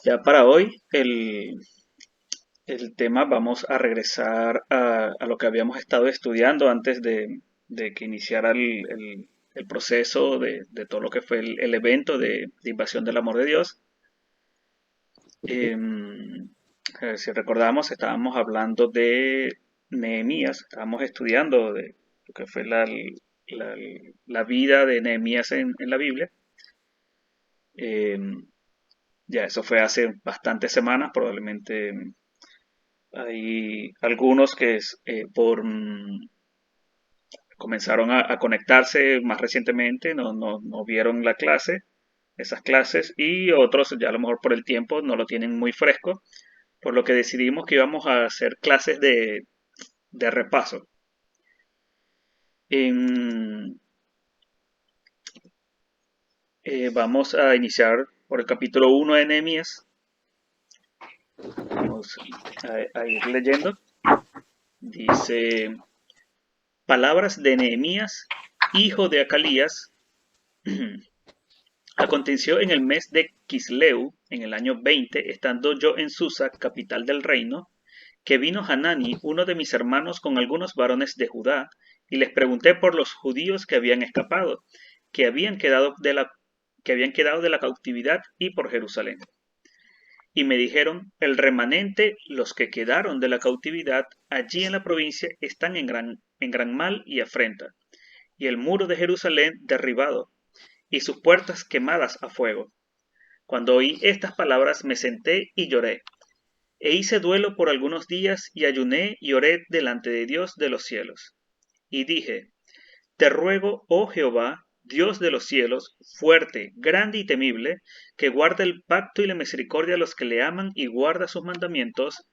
Ya para hoy, el tema, vamos a regresar a lo que habíamos estado estudiando antes de que iniciara el proceso de todo lo que fue el evento de invasión del amor de Dios. Si recordamos, estábamos hablando de Nehemías, estábamos estudiando de lo que fue la- la vida de Nehemías en la Biblia. Em, ya eso fue hace bastantes semanas, probablemente. Hay algunos que comenzaron a conectarse más recientemente, no vieron esas clases, y otros ya a lo mejor por el tiempo no lo tienen muy fresco, por lo que decidimos que íbamos a hacer clases de repaso. En- Vamos a iniciar por el capítulo 1 de Nehemías. Vamos a ir leyendo. Dice: palabras de Nehemías, hijo de Acalías. Aconteció en el mes de Quisleu, en el año 20, estando yo en Susa, capital del reino, que vino Hanani, uno de mis hermanos, con algunos varones de Judá, y les pregunté por los judíos que habían escapado, que habían quedado que habían quedado de la cautividad, y por Jerusalén. Y me dijeron: el remanente, los que quedaron de la cautividad, allí en la provincia, están en gran mal y afrenta, y el muro de Jerusalén derribado, y sus puertas quemadas a fuego. Cuando oí estas palabras me senté y lloré, e hice duelo por algunos días, y ayuné y oré delante de Dios de los cielos. Y dije: te ruego, oh Jehová, Dios de los cielos, fuerte, grande y temible, que guarda el pacto y la misericordia a los que le aman y guarda sus mandamientos,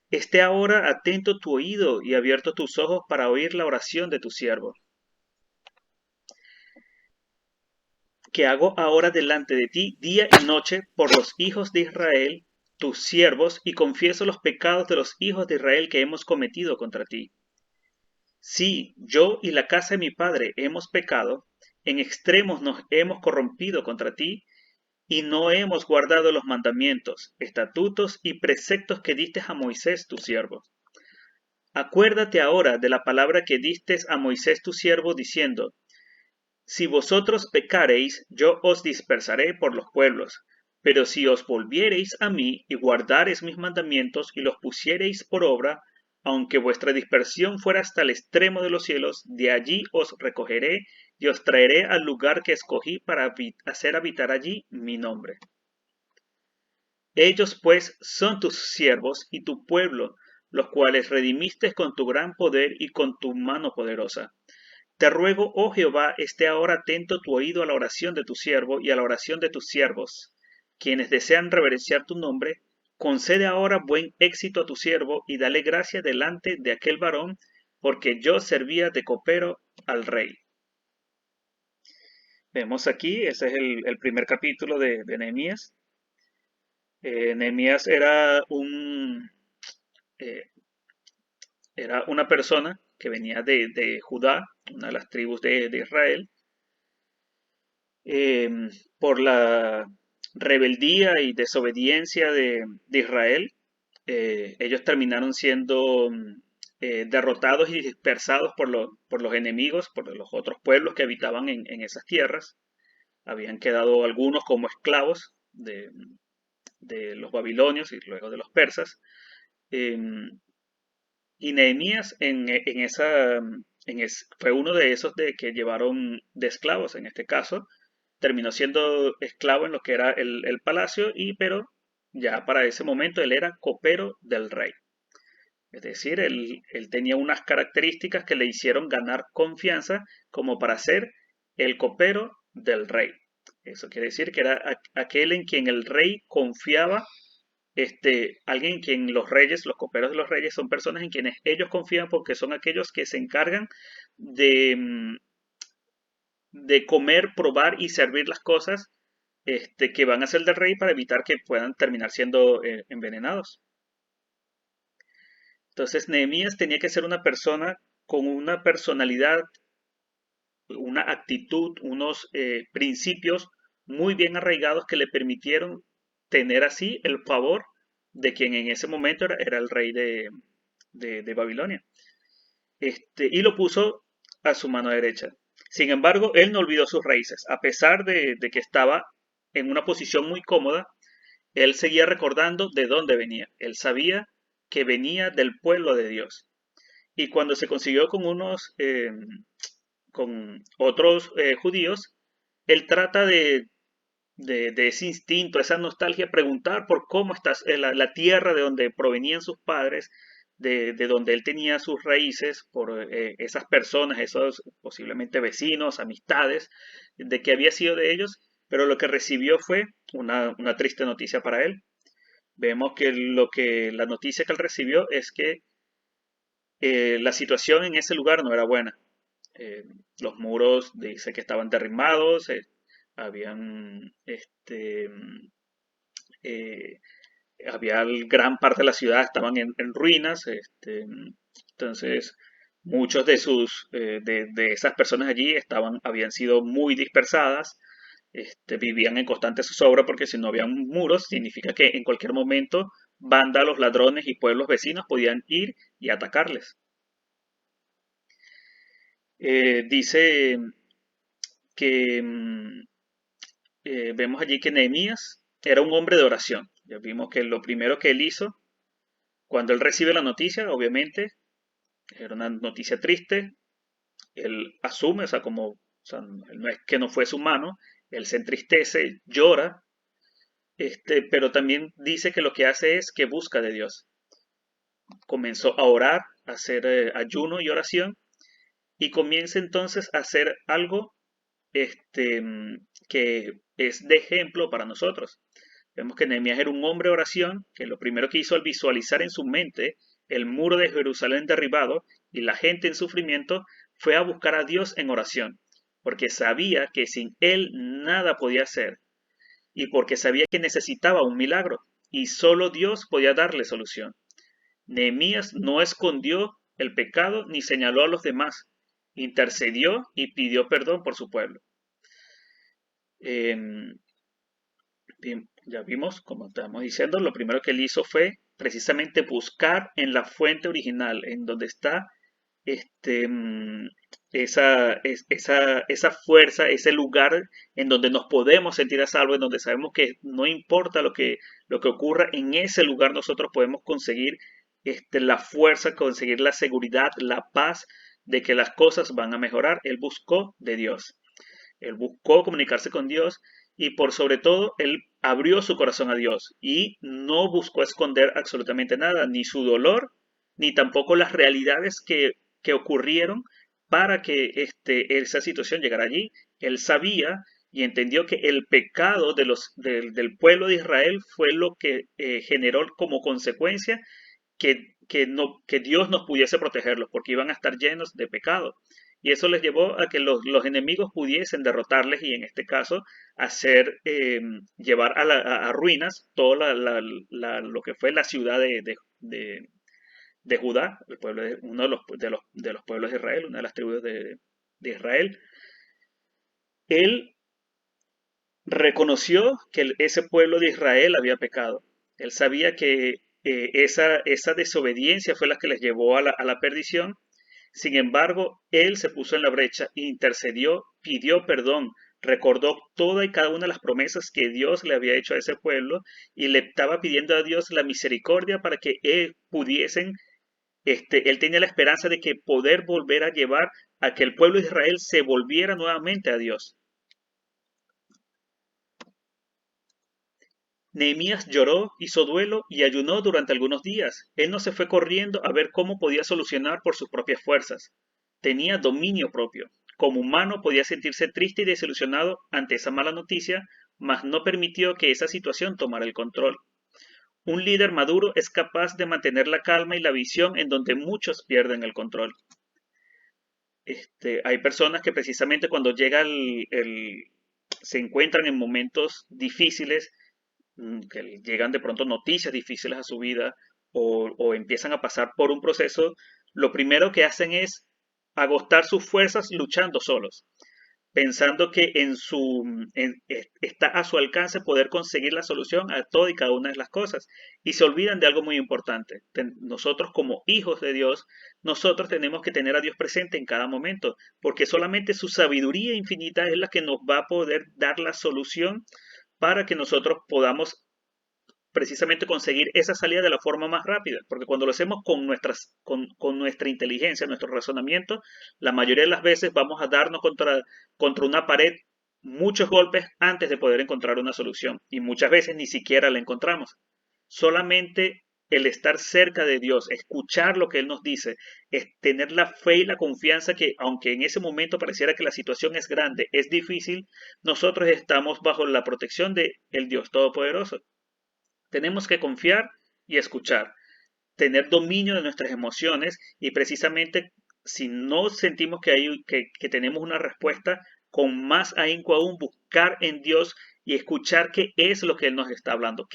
esté ahora atento tu oído y abierto tus ojos para oír la oración de tu siervo, que hago ahora delante de ti día y noche por los hijos de Israel, tus siervos, y confieso los pecados de los hijos de Israel que hemos cometido contra ti. Sí, yo y la casa de mi padre hemos pecado, en extremos nos hemos corrompido contra ti, y no hemos guardado los mandamientos, estatutos y preceptos que diste a Moisés tu siervo. Acuérdate ahora de la palabra que diste a Moisés tu siervo, diciendo: si vosotros pecareis, yo os dispersaré por los pueblos. Pero si os volviereis a mí y guardareis mis mandamientos y los pusiereis por obra, aunque vuestra dispersión fuera hasta el extremo de los cielos, de allí os recogeré y os traeré al lugar que escogí para hacer habitar allí mi nombre. Ellos pues son tus siervos y tu pueblo, los cuales redimiste con tu gran poder y con tu mano poderosa. Te ruego, oh Jehová, esté ahora atento tu oído a la oración de tu siervo y a la oración de tus siervos, quienes desean reverenciar tu nombre. Concede ahora buen éxito a tu siervo y dale gracia delante de aquel varón, porque yo servía de copero al rey. Vemos aquí, ese es el primer capítulo de Nehemías. Nehemías eh, era una persona que venía de Judá, una de las tribus de Israel, eh, por la rebeldía y desobediencia de Israel. Ellos terminaron siendo derrotados y dispersados por los enemigos, por los otros pueblos que habitaban en esas tierras. Habían quedado algunos como esclavos de los babilonios y luego de los persas. Eh, y Nehemías fue uno de esos de que llevaron de esclavos, en este caso, terminó siendo esclavo en lo que era el palacio, pero ya para ese momento él era copero del rey. Es decir, él tenía unas características que le hicieron ganar confianza como para ser el copero del rey. Eso quiere decir que era aquel en quien el rey confiaba, alguien en quien los reyes, los coperos de los reyes, son personas en quienes ellos confían porque son aquellos que se encargan de, de comer, probar y servir las cosas que van a ser del rey para evitar que puedan terminar siendo envenenados. Entonces, Nehemías tenía que ser una persona con una personalidad, una actitud, unos principios muy bien arraigados que le permitieron tener así el favor de quien en ese momento era el rey de Babilonia. Y lo puso a su mano derecha. Sin embargo, él no olvidó sus raíces. A pesar de que estaba en una posición muy cómoda, él seguía recordando de dónde venía. Él sabía que venía del pueblo de Dios. Y cuando se consiguió con otros judíos, él trata de ese instinto, esa nostalgia, preguntar por cómo está la tierra de donde provenían sus padres, de donde él tenía sus raíces, por esas personas, esos posiblemente vecinos, amistades, de que había sido de ellos, pero lo que recibió fue una triste noticia para él. Vemos que la noticia que él recibió es que la situación en ese lugar no era buena. Eh, los muros dice que estaban derrimados, habían eh, había gran parte de la ciudad estaban en ruinas, entonces muchos de esas personas allí habían sido muy dispersadas, vivían en constante zozobra porque si no habían muros significa que en cualquier momento vándalos, ladrones y pueblos vecinos podían ir y atacarles. Dice que vemos allí que Nehemías era un hombre de oración. Ya vimos que lo primero que él hizo cuando él recibe la noticia, obviamente, era una noticia triste, él asume, o sea, no es que no fue su mano, él se entristece, llora, pero también dice que lo que hace es que busca de Dios. Comenzó a orar, a hacer ayuno y oración, y comienza entonces a hacer algo que es de ejemplo para nosotros. Vemos que Nehemías era un hombre de oración, que lo primero que hizo al visualizar en su mente el muro de Jerusalén derribado y la gente en sufrimiento fue a buscar a Dios en oración, porque sabía que sin él nada podía hacer y porque sabía que necesitaba un milagro y solo Dios podía darle solución. Nehemías no escondió el pecado ni señaló a los demás, intercedió y pidió perdón por su pueblo. Em, ya vimos, como estábamos diciendo, lo primero que él hizo fue precisamente buscar en la fuente original, en donde está este, mm, esa fuerza, ese lugar en donde nos podemos sentir a salvo, en donde sabemos que no importa lo que ocurra, en ese lugar nosotros podemos conseguir la fuerza, conseguir la seguridad, la paz de que las cosas van a mejorar. Él buscó de Dios. Él buscó comunicarse con Dios y por sobre todo él abrió su corazón a Dios y no buscó esconder absolutamente nada, ni su dolor, ni tampoco las realidades que ocurrieron para que esa situación llegara allí. Él sabía y entendió que el pecado del pueblo de Israel fue lo que generó como consecuencia que Dios nos pudiese protegerlos, porque iban a estar llenos de pecado. Y eso les llevó a que los enemigos pudiesen derrotarles y en este caso llevar a ruinas todo lo que fue la ciudad de Judá, el pueblo uno de los pueblos de Israel, una de las tribus de Israel. Él reconoció que ese pueblo de Israel había pecado. Él sabía que esa desobediencia fue la que les llevó a la perdición. Sin embargo, él se puso en la brecha, intercedió, pidió perdón, recordó toda y cada una de las promesas que Dios le había hecho a ese pueblo y le estaba pidiendo a Dios la misericordia para que él tenía la esperanza de que poder volver a llevar a que el pueblo de Israel se volviera nuevamente a Dios. Nehemías lloró, hizo duelo y ayunó durante algunos días. Él no se fue corriendo a ver cómo podía solucionar por sus propias fuerzas. Tenía dominio propio. Como humano podía sentirse triste y desilusionado ante esa mala noticia, mas no permitió que esa situación tomara el control. Un líder maduro es capaz de mantener la calma y la visión en donde muchos pierden el control. Hay personas que precisamente cuando se encuentran en momentos difíciles, que llegan de pronto noticias difíciles a su vida o empiezan a pasar por un proceso, lo primero que hacen es agotar sus fuerzas luchando solos. pensando que está a su alcance poder conseguir la solución a toda y cada una de las cosas. Y se olvidan de algo muy importante. Nosotros como hijos de Dios, nosotros tenemos que tener a Dios presente en cada momento, porque solamente su sabiduría infinita es la que nos va a poder dar la solución para que nosotros podamos precisamente conseguir esa salida de la forma más rápida, porque cuando lo hacemos con nuestra inteligencia, nuestro razonamiento, la mayoría de las veces vamos a darnos contra una pared muchos golpes antes de poder encontrar una solución y muchas veces ni siquiera la encontramos. Solamente el estar cerca de Dios, escuchar lo que Él nos dice, es tener la fe y la confianza que aunque en ese momento pareciera que la situación es grande, es difícil, nosotros estamos bajo la protección de el Dios Todopoderoso. Tenemos que confiar y escuchar, tener dominio de nuestras emociones y precisamente si no sentimos que tenemos una respuesta, con más ahínco aún buscar en Dios y escuchar qué es lo que Él nos está hablando,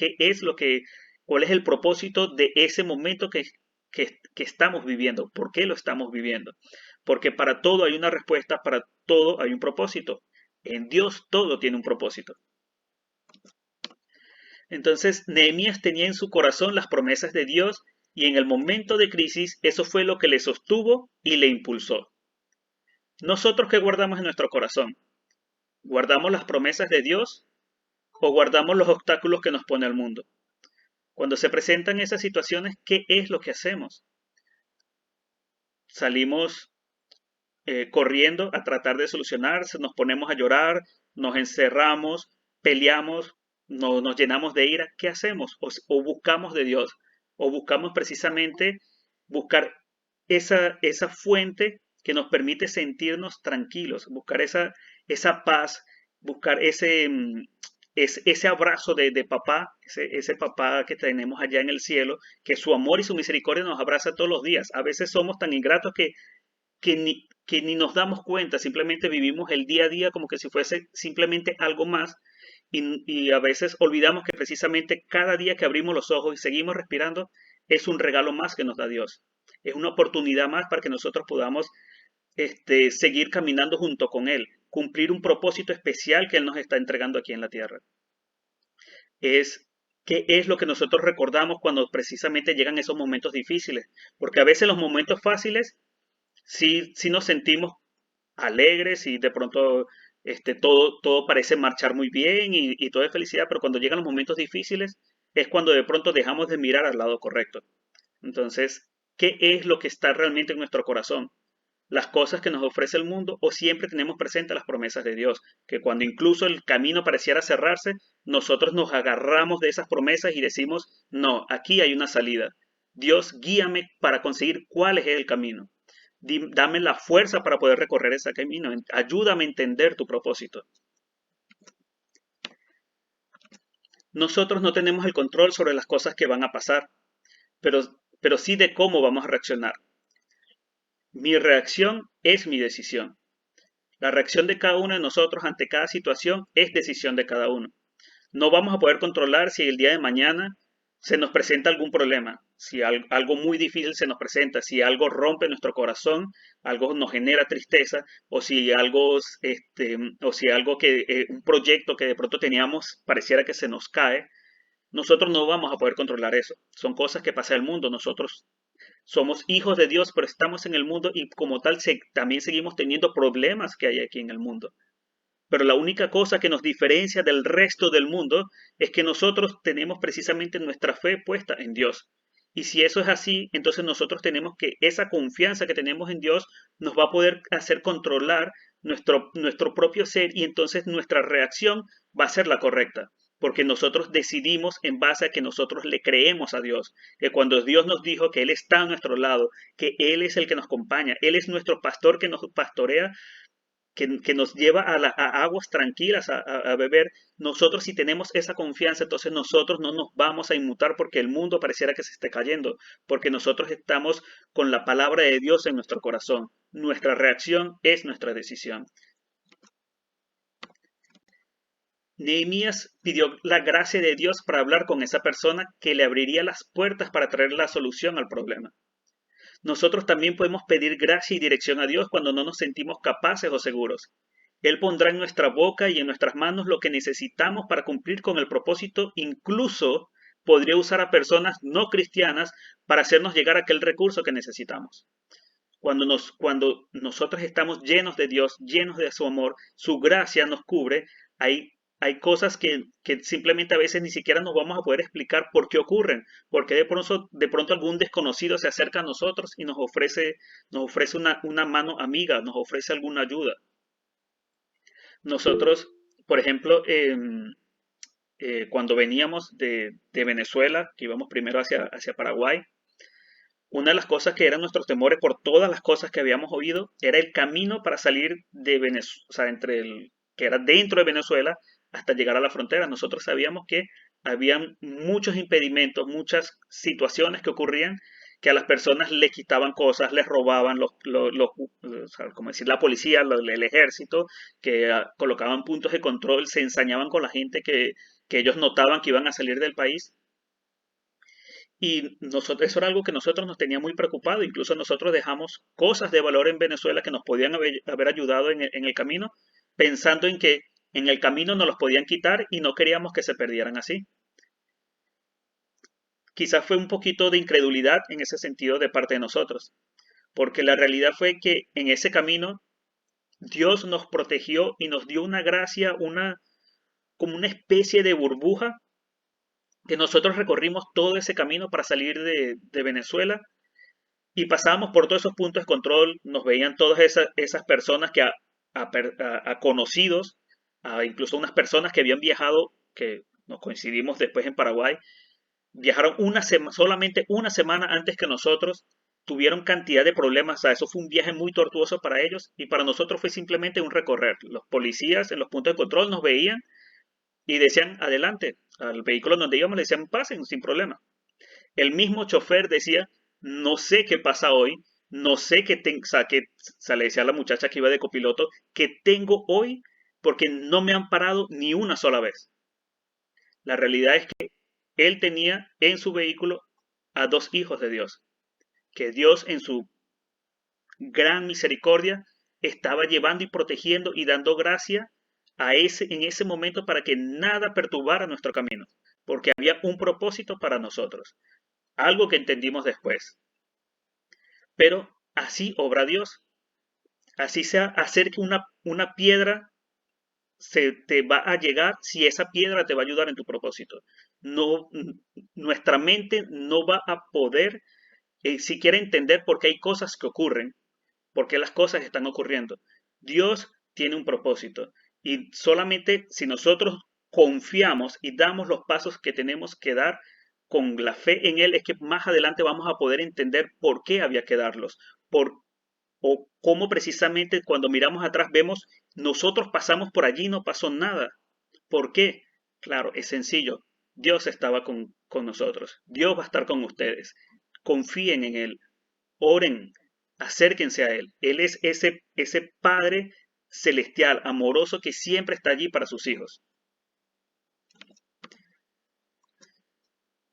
cuál es el propósito de ese momento que estamos viviendo, por qué lo estamos viviendo. Porque para todo hay una respuesta, para todo hay un propósito. En Dios todo tiene un propósito. Entonces, Nehemías tenía en su corazón las promesas de Dios y en el momento de crisis eso fue lo que le sostuvo y le impulsó. ¿Nosotros qué guardamos en nuestro corazón? ¿Guardamos las promesas de Dios o guardamos los obstáculos que nos pone el mundo? Cuando se presentan esas situaciones, ¿qué es lo que hacemos? Salimos corriendo a tratar de solucionarse, nos ponemos a llorar, nos encerramos, peleamos, nos llenamos de ira. ¿Qué hacemos? O buscamos de Dios, o buscamos precisamente buscar esa fuente que nos permite sentirnos tranquilos, buscar esa paz, buscar ese abrazo de papá, ese papá que tenemos allá en el cielo, que su amor y su misericordia nos abraza todos los días. A veces somos tan ingratos que ni nos damos cuenta, simplemente vivimos el día a día como que si fuese simplemente algo más y a veces olvidamos que precisamente cada día que abrimos los ojos y seguimos respirando es un regalo más que nos da Dios. Es una oportunidad más para que nosotros podamos seguir caminando junto con Él, cumplir un propósito especial que Él nos está entregando aquí en la tierra. Es qué es lo que nosotros recordamos cuando precisamente llegan esos momentos difíciles, porque a veces los momentos fáciles sí nos sentimos alegres y de pronto todo parece marchar muy bien y todo es felicidad, pero cuando llegan los momentos difíciles es cuando de pronto dejamos de mirar al lado correcto. Entonces, ¿qué es lo que está realmente en nuestro corazón? ¿Las cosas que nos ofrece el mundo o siempre tenemos presentes las promesas de Dios? Que cuando incluso el camino pareciera cerrarse, nosotros nos agarramos de esas promesas y decimos, no, aquí hay una salida. Dios, guíame para conseguir cuál es el camino. Dame la fuerza para poder recorrer ese camino. Ayúdame a entender tu propósito. Nosotros no tenemos el control sobre las cosas que van a pasar, pero sí de cómo vamos a reaccionar. Mi reacción es mi decisión. La reacción de cada uno de nosotros ante cada situación es decisión de cada uno. No vamos a poder controlar si el día de mañana se nos presenta algún problema, si algo muy difícil se nos presenta, si algo rompe nuestro corazón, algo nos genera tristeza, o si algo un proyecto que de pronto teníamos pareciera que se nos cae, nosotros no vamos a poder controlar eso. Son cosas que pasa en el mundo. Nosotros somos hijos de Dios, pero estamos en el mundo y como tal también seguimos teniendo problemas que hay aquí en el mundo. Pero la única cosa que nos diferencia del resto del mundo es que nosotros tenemos precisamente nuestra fe puesta en Dios. Y si eso es así, entonces nosotros tenemos que esa confianza que tenemos en Dios nos va a poder hacer controlar nuestro propio ser y entonces nuestra reacción va a ser la correcta. Porque nosotros decidimos en base a que nosotros le creemos a Dios, que cuando Dios nos dijo que Él está a nuestro lado, que Él es el que nos acompaña, Él es nuestro pastor que nos pastorea, que nos lleva a aguas tranquilas a beber, nosotros si tenemos esa confianza, entonces nosotros no nos vamos a inmutar porque el mundo pareciera que se esté cayendo, porque nosotros estamos con la palabra de Dios en nuestro corazón. Nuestra reacción es nuestra decisión. Nehemías pidió la gracia de Dios para hablar con esa persona que le abriría las puertas para traer la solución al problema. Nosotros también podemos pedir gracia y dirección a Dios cuando no nos sentimos capaces o seguros. Él pondrá en nuestra boca y en nuestras manos lo que necesitamos para cumplir con el propósito. Incluso podría usar a personas no cristianas para hacernos llegar aquel recurso que necesitamos. Cuando nosotros estamos llenos de Dios, llenos de su amor, su gracia nos cubre, hay cosas que simplemente a veces ni siquiera nos vamos a poder explicar por qué ocurren, porque de pronto algún desconocido se acerca a nosotros y nos ofrece una mano amiga, nos ofrece alguna ayuda. Nosotros, por ejemplo, cuando veníamos de Venezuela, que íbamos primero hacia Paraguay, una de las cosas que eran nuestros temores por todas las cosas que habíamos oído era el camino para salir de Venezuela, o sea, que era dentro de Venezuela hasta llegar a la frontera. Nosotros sabíamos que habían muchos impedimentos, muchas situaciones que ocurrían que a las personas les quitaban cosas, les robaban o sea, como decir, la policía, el ejército, que colocaban puntos de control, se ensañaban con la gente que ellos notaban que iban a salir del país. Y eso era algo que nosotros nos tenía muy preocupado. Incluso nosotros dejamos cosas de valor en Venezuela que nos podían haber ayudado en el camino, pensando en que en el camino nos los podían quitar y no queríamos que se perdieran así. Quizás fue un poquito de incredulidad en ese sentido de parte de nosotros, porque la realidad fue que en ese camino Dios nos protegió y nos dio una gracia, como una especie de burbuja, que nosotros recorrimos todo ese camino para salir de Venezuela. Y pasábamos por todos esos puntos de control, nos veían todas esas personas a conocidos, a incluso unas personas que habían viajado, que nos coincidimos después en Paraguay, viajaron solamente una semana antes que nosotros, tuvieron cantidad de problemas, o sea, eso fue un viaje muy tortuoso para ellos y para nosotros fue simplemente un recorrer. Los policías en los puntos de control nos veían y decían, adelante, al vehículo donde íbamos le decían, pasen sin problema. El mismo chofer decía, no sé qué pasa hoy, no sé o sea, le decía a la muchacha que iba de copiloto, que tengo hoy porque no me han parado ni una sola vez. La realidad es que él tenía en su vehículo a dos hijos de Dios, que Dios en su gran misericordia estaba llevando y protegiendo y dando gracia en ese momento para que nada perturbara nuestro camino, porque había un propósito para nosotros, algo que entendimos después. Pero así obra Dios. Así sea hacer que una piedra se te va a llegar si esa piedra te va a ayudar en tu propósito. No, nuestra mente no va a poder siquiera entender por qué hay cosas que ocurren, por qué las cosas están ocurriendo. Dios tiene un propósito y solamente si nosotros confiamos y damos los pasos que tenemos que dar con la fe en Él es que más adelante vamos a poder entender por qué había que darlos, por o cómo precisamente cuando miramos atrás vemos, nosotros pasamos por allí y no pasó nada. ¿Por qué? Claro, es sencillo. Dios estaba con nosotros. Dios va a estar con ustedes. Confíen en Él. Oren. Acérquense a Él. Él es ese Padre celestial, amoroso, que siempre está allí para sus hijos.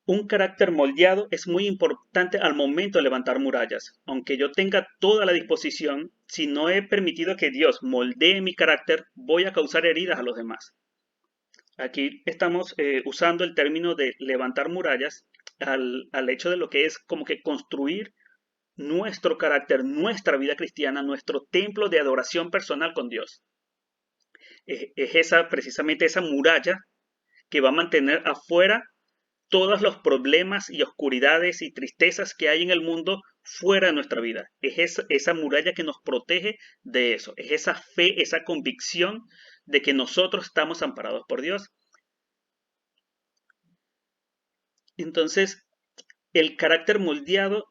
Un carácter moldeado es muy importante al momento de levantar murallas. Aunque yo tenga toda la disposición, si no he permitido que Dios moldee mi carácter, voy a causar heridas a los demás. Aquí estamos usando el término de levantar murallas al hecho de lo que es como que construir nuestro carácter, nuestra vida cristiana, nuestro templo de adoración personal con Dios. Es precisamente esa muralla que va a mantener afuera todos los problemas y oscuridades y tristezas que hay en el mundo fuera de nuestra vida. Es esa muralla que nos protege de eso. Es esa fe, esa convicción de que nosotros estamos amparados por Dios. Entonces, el carácter moldeado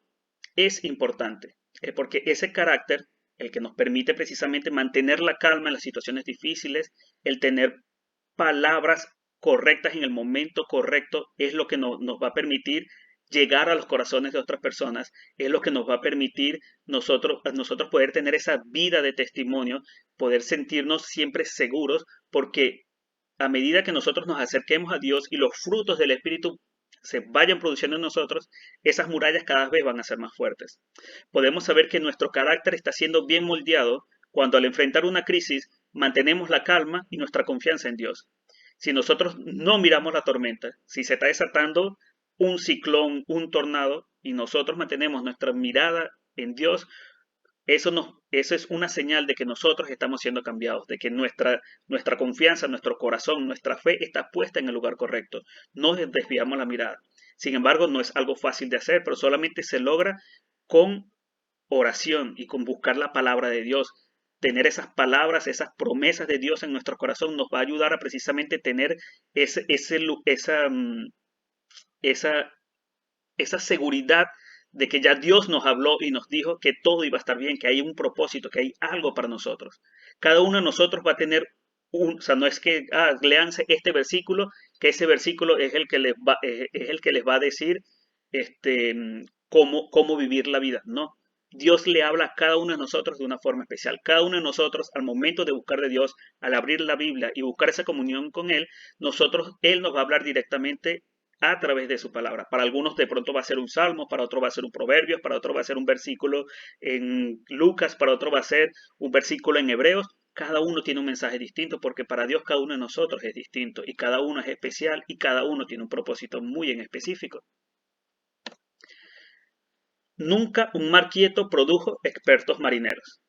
es importante, porque ese carácter, el que nos permite precisamente mantener la calma en las situaciones difíciles, el tener palabras correctas en el momento correcto, es lo que nos va a permitir llegar a los corazones de otras personas, es lo que nos va a permitir a nosotros poder tener esa vida de testimonio, poder sentirnos siempre seguros, porque a medida que nosotros nos acerquemos a Dios y los frutos del Espíritu se vayan produciendo en nosotros, esas murallas cada vez van a ser más fuertes. Podemos saber que nuestro carácter está siendo bien moldeado cuando al enfrentar una crisis mantenemos la calma y nuestra confianza en Dios. Si nosotros no miramos la tormenta, si se está desatando un ciclón, un tornado, y nosotros mantenemos nuestra mirada en Dios, eso es una señal de que nosotros estamos siendo cambiados, de que nuestra confianza, nuestro corazón, nuestra fe está puesta en el lugar correcto. No desviamos la mirada. Sin embargo, no es algo fácil de hacer, pero solamente se logra con oración y con buscar la palabra de Dios. Tener esas palabras, esas promesas de Dios en nuestro corazón nos va a ayudar a precisamente tener esa, esa seguridad de que ya Dios nos habló y nos dijo que todo iba a estar bien, que hay un propósito, que hay algo para nosotros. Cada uno de nosotros va a tener o sea, no es que léanse este versículo, que ese versículo es el que les va a decir cómo vivir la vida. No, Dios le habla a cada uno de nosotros de una forma especial. Cada uno de nosotros, al momento de buscar de Dios, al abrir la Biblia y buscar esa comunión con Él, Él nos va a hablar directamente a través de su palabra. Para algunos de pronto va a ser un salmo, para otros va a ser un proverbio, para otros va a ser un versículo en Lucas, para otros va a ser un versículo en Hebreos. Cada uno tiene un mensaje distinto porque para Dios cada uno de nosotros es distinto y cada uno es especial y cada uno tiene un propósito muy en específico. Nunca un mar quieto produjo expertos marineros.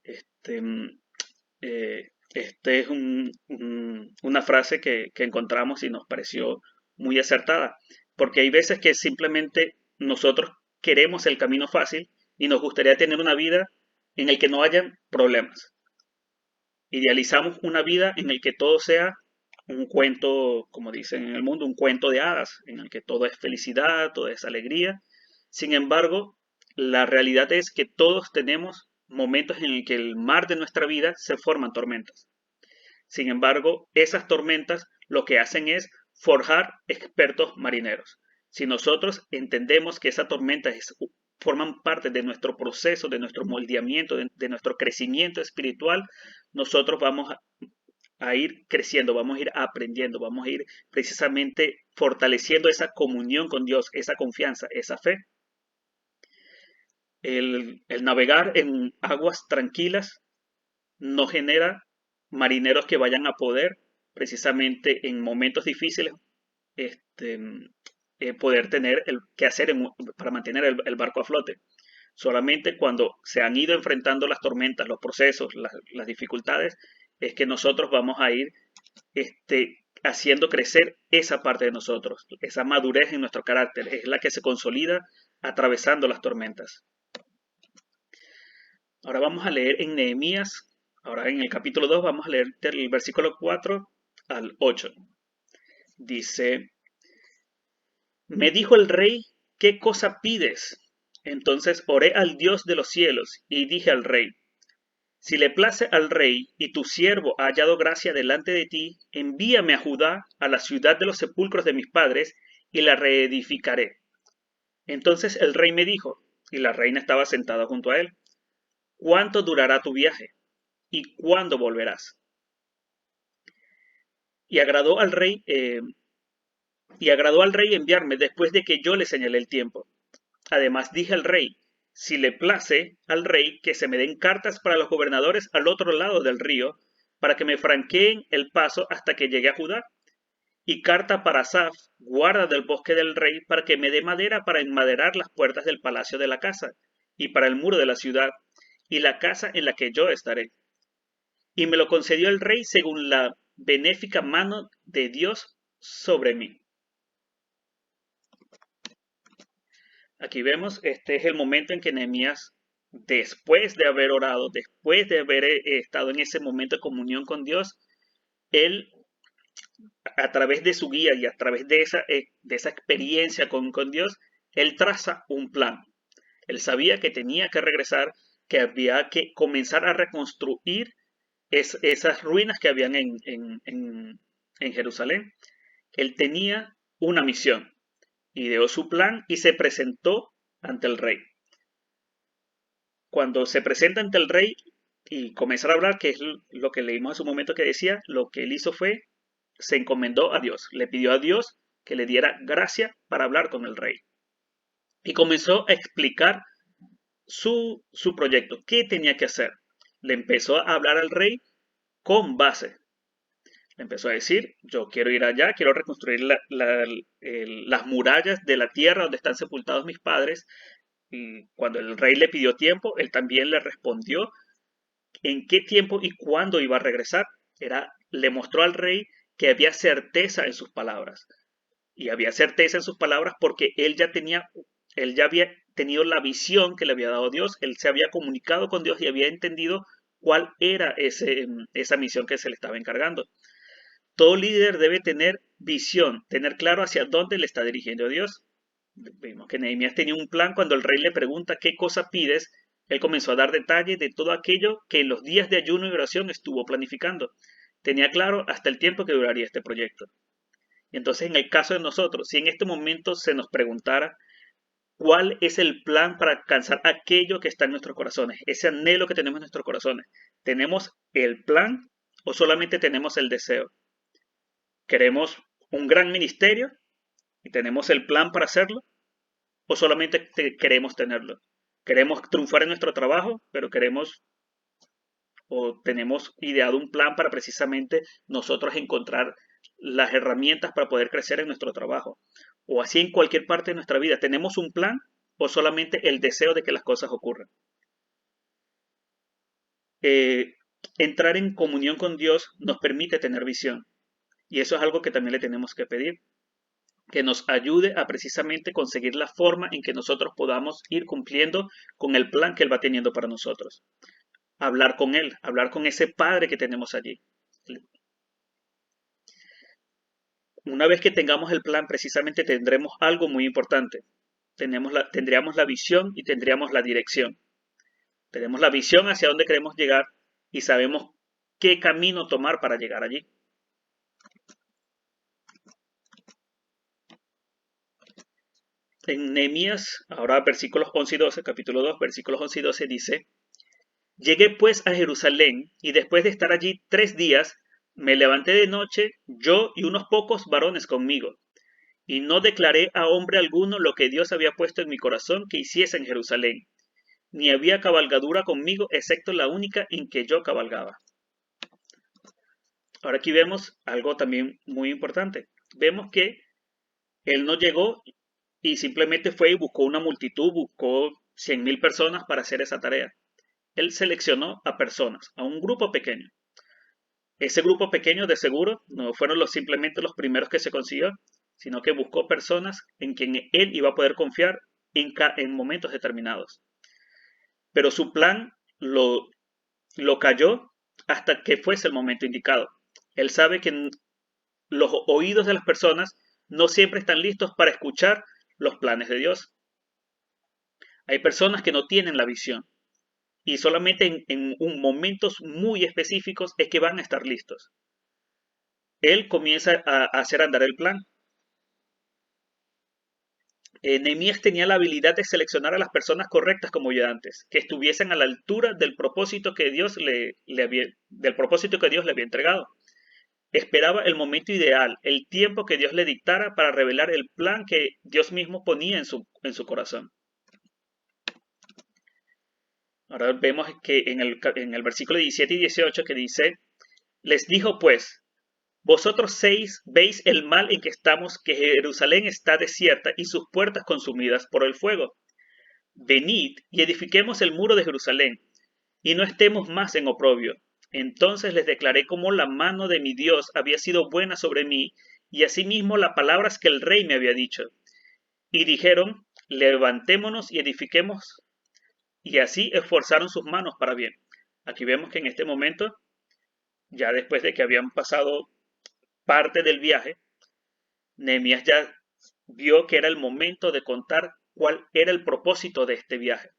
Este es una frase que encontramos y nos pareció muy acertada, porque hay veces que simplemente nosotros queremos el camino fácil y nos gustaría tener una vida en la que no haya problemas. Idealizamos una vida en la que todo sea un cuento, como dicen en el mundo, un cuento de hadas, en el que todo es felicidad, todo es alegría. Sin embargo, la realidad es que todos tenemos momentos en el que el mar de nuestra vida se forman tormentas. Sin embargo, esas tormentas lo que hacen es forjar expertos marineros. Si nosotros entendemos que esa tormenta forman parte de nuestro proceso, de nuestro moldeamiento, de nuestro crecimiento espiritual, nosotros vamos a ir creciendo, vamos a ir aprendiendo, vamos a ir precisamente fortaleciendo esa comunión con Dios, esa confianza, esa fe. El navegar en aguas tranquilas no genera marineros que vayan a poder precisamente en momentos difíciles este, poder tener el que hacer para mantener el barco a flote. Solamente cuando se han ido enfrentando las tormentas, los procesos, las dificultades, es que nosotros vamos a ir haciendo crecer esa parte de nosotros, esa madurez en nuestro carácter, es la que se consolida atravesando las tormentas. Ahora vamos a leer en Nehemías, ahora en el capítulo 2 vamos a leer del versículo 4 al 8. Dice, me dijo el rey, ¿qué cosa pides? Entonces oré al Dios de los cielos y dije al rey, si le place al rey y tu siervo ha hallado gracia delante de ti, envíame a Judá, a la ciudad de los sepulcros de mis padres, y la reedificaré. Entonces el rey me dijo, y la reina estaba sentada junto a él, ¿cuánto durará tu viaje? ¿Y cuándo volverás? Y agradó al rey, enviarme después de que yo le señalé el tiempo. Además dije al rey, si le place al rey que se me den cartas para los gobernadores al otro lado del río, para que me franqueen el paso hasta que llegue a Judá, y carta para Asaf, guarda del bosque del rey, para que me dé madera para enmaderar las puertas del palacio de la casa, y para el muro de la ciudad, y la casa en la que yo estaré. Y me lo concedió el rey según la benéfica mano de Dios sobre mí. Aquí vemos, este es el momento en que Nehemías, después de haber orado, después de haber estado en ese momento de comunión con Dios, él, a través de su guía y a través de esa experiencia con Dios, él traza un plan. Él sabía que tenía que regresar, que había que comenzar a reconstruir esas ruinas que habían en Jerusalén. Él tenía una misión, ideó su plan y se presentó ante el rey. Cuando se presenta ante el rey y comenzar a hablar, que es lo que leímos hace un momento que decía, lo que él hizo fue, se encomendó a Dios, le pidió a Dios que le diera gracia para hablar con el rey. Y comenzó a explicar su proyecto, qué tenía que hacer. Le empezó a hablar al rey con base. Le empezó a decir, yo quiero ir allá, quiero reconstruir las murallas de la tierra donde están sepultados mis padres. Y cuando el rey le pidió tiempo, él también le respondió en qué tiempo y cuándo iba a regresar. Le mostró al rey que había certeza en sus palabras. Y había certeza en sus palabras porque él ya había tenido la visión que le había dado Dios, él se había comunicado con Dios y había entendido cuál era esa misión que se le estaba encargando. Todo líder debe tener visión, tener claro hacia dónde le está dirigiendo Dios. Vimos que Nehemías tenía un plan. Cuando el rey le pregunta qué cosa pides, él comenzó a dar detalles de todo aquello que en los días de ayuno y oración estuvo planificando. Tenía claro hasta el tiempo que duraría este proyecto. Y entonces, en el caso de nosotros, si en este momento se nos preguntara cuál es el plan para alcanzar aquello que está en nuestros corazones, ese anhelo que tenemos en nuestros corazones, ¿tenemos el plan o solamente tenemos el deseo? ¿Queremos un gran ministerio y tenemos el plan para hacerlo? ¿O solamente queremos tenerlo? ¿Queremos triunfar en nuestro trabajo, pero queremos o tenemos ideado un plan para precisamente nosotros encontrar las herramientas para poder crecer en nuestro trabajo? O así en cualquier parte de nuestra vida, ¿tenemos un plan o solamente el deseo de que las cosas ocurran? Eh, Entrar en comunión con Dios nos permite tener visión. Y eso es algo que también le tenemos que pedir, que nos ayude a precisamente conseguir la forma en que nosotros podamos ir cumpliendo con el plan que Él va teniendo para nosotros. Hablar con Él, hablar con ese Padre que tenemos allí. Una vez que tengamos el plan, precisamente tendremos algo muy importante. Tendríamos la visión y tendríamos la dirección. Tenemos la visión hacia dónde queremos llegar y sabemos qué camino tomar para llegar allí. En Nehemías, ahora versículos 11 y 12, capítulo 2, versículos 11 y 12 dice: Llegué pues a Jerusalén, y después de estar allí 3 días, me levanté de noche, yo y unos pocos varones conmigo, y no declaré a hombre alguno lo que Dios había puesto en mi corazón que hiciese en Jerusalén, ni había cabalgadura conmigo, excepto la única en que yo cabalgaba. Ahora aquí vemos algo también muy importante. Vemos que él no llegó y simplemente fue y buscó una multitud, buscó 100.000 personas para hacer esa tarea. Él seleccionó a personas, a un grupo pequeño. Ese grupo pequeño de seguro no fueron simplemente los primeros que se consiguió, sino que buscó personas en quien él iba a poder confiar en momentos determinados. Pero su plan lo cayó hasta que fuese el momento indicado. Él sabe que los oídos de las personas no siempre están listos para escuchar los planes de Dios. Hay personas que no tienen la visión y solamente en momentos muy específicos es que van a estar listos. Él comienza a hacer andar el plan. Nehemías tenía la habilidad de seleccionar a las personas correctas como ya antes, que estuviesen a la altura del propósito que Dios del propósito que Dios le había entregado. Esperaba el momento ideal, el tiempo que Dios le dictara para revelar el plan que Dios mismo ponía en su corazón. Ahora vemos que en el versículo 17 y 18 que dice: les dijo pues: vosotros veis el mal en que estamos, que Jerusalén está desierta y sus puertas consumidas por el fuego. Venid y edifiquemos el muro de Jerusalén, y no estemos más en oprobio. Entonces les declaré cómo la mano de mi Dios había sido buena sobre mí, y asimismo las palabras que el rey me había dicho. Y dijeron: levantémonos y edifiquemos. Y así esforzaron sus manos para bien. Aquí vemos que en este momento, ya después de que habían pasado parte del viaje, Nehemías ya vio que era el momento de contar cuál era el propósito de este viaje.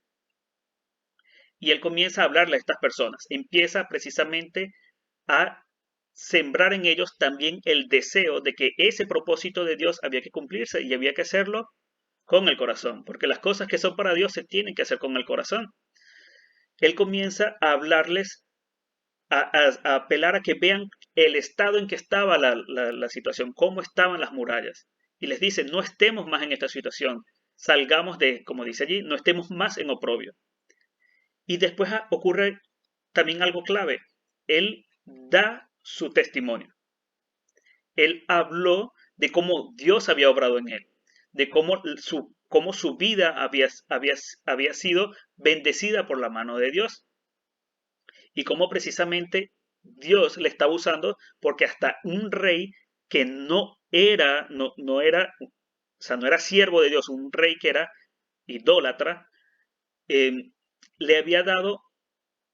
Y él comienza a hablarle a estas personas. Empieza precisamente a sembrar en ellos también el deseo de que ese propósito de Dios había que cumplirse y había que hacerlo con el corazón, porque las cosas que son para Dios se tienen que hacer con el corazón. Él comienza a hablarles, a apelar a que vean el estado en que estaba la situación, cómo estaban las murallas. Y les dice: no estemos más en esta situación, salgamos de, como dice allí, no estemos más en oprobio. Y después ocurre también algo clave. Él da su testimonio. Él habló de cómo Dios había obrado en él, de cómo su vida había sido bendecida por la mano de Dios y cómo precisamente Dios le estaba usando, porque hasta un rey que no era, o sea, no era siervo de Dios, un rey que era idólatra, le había dado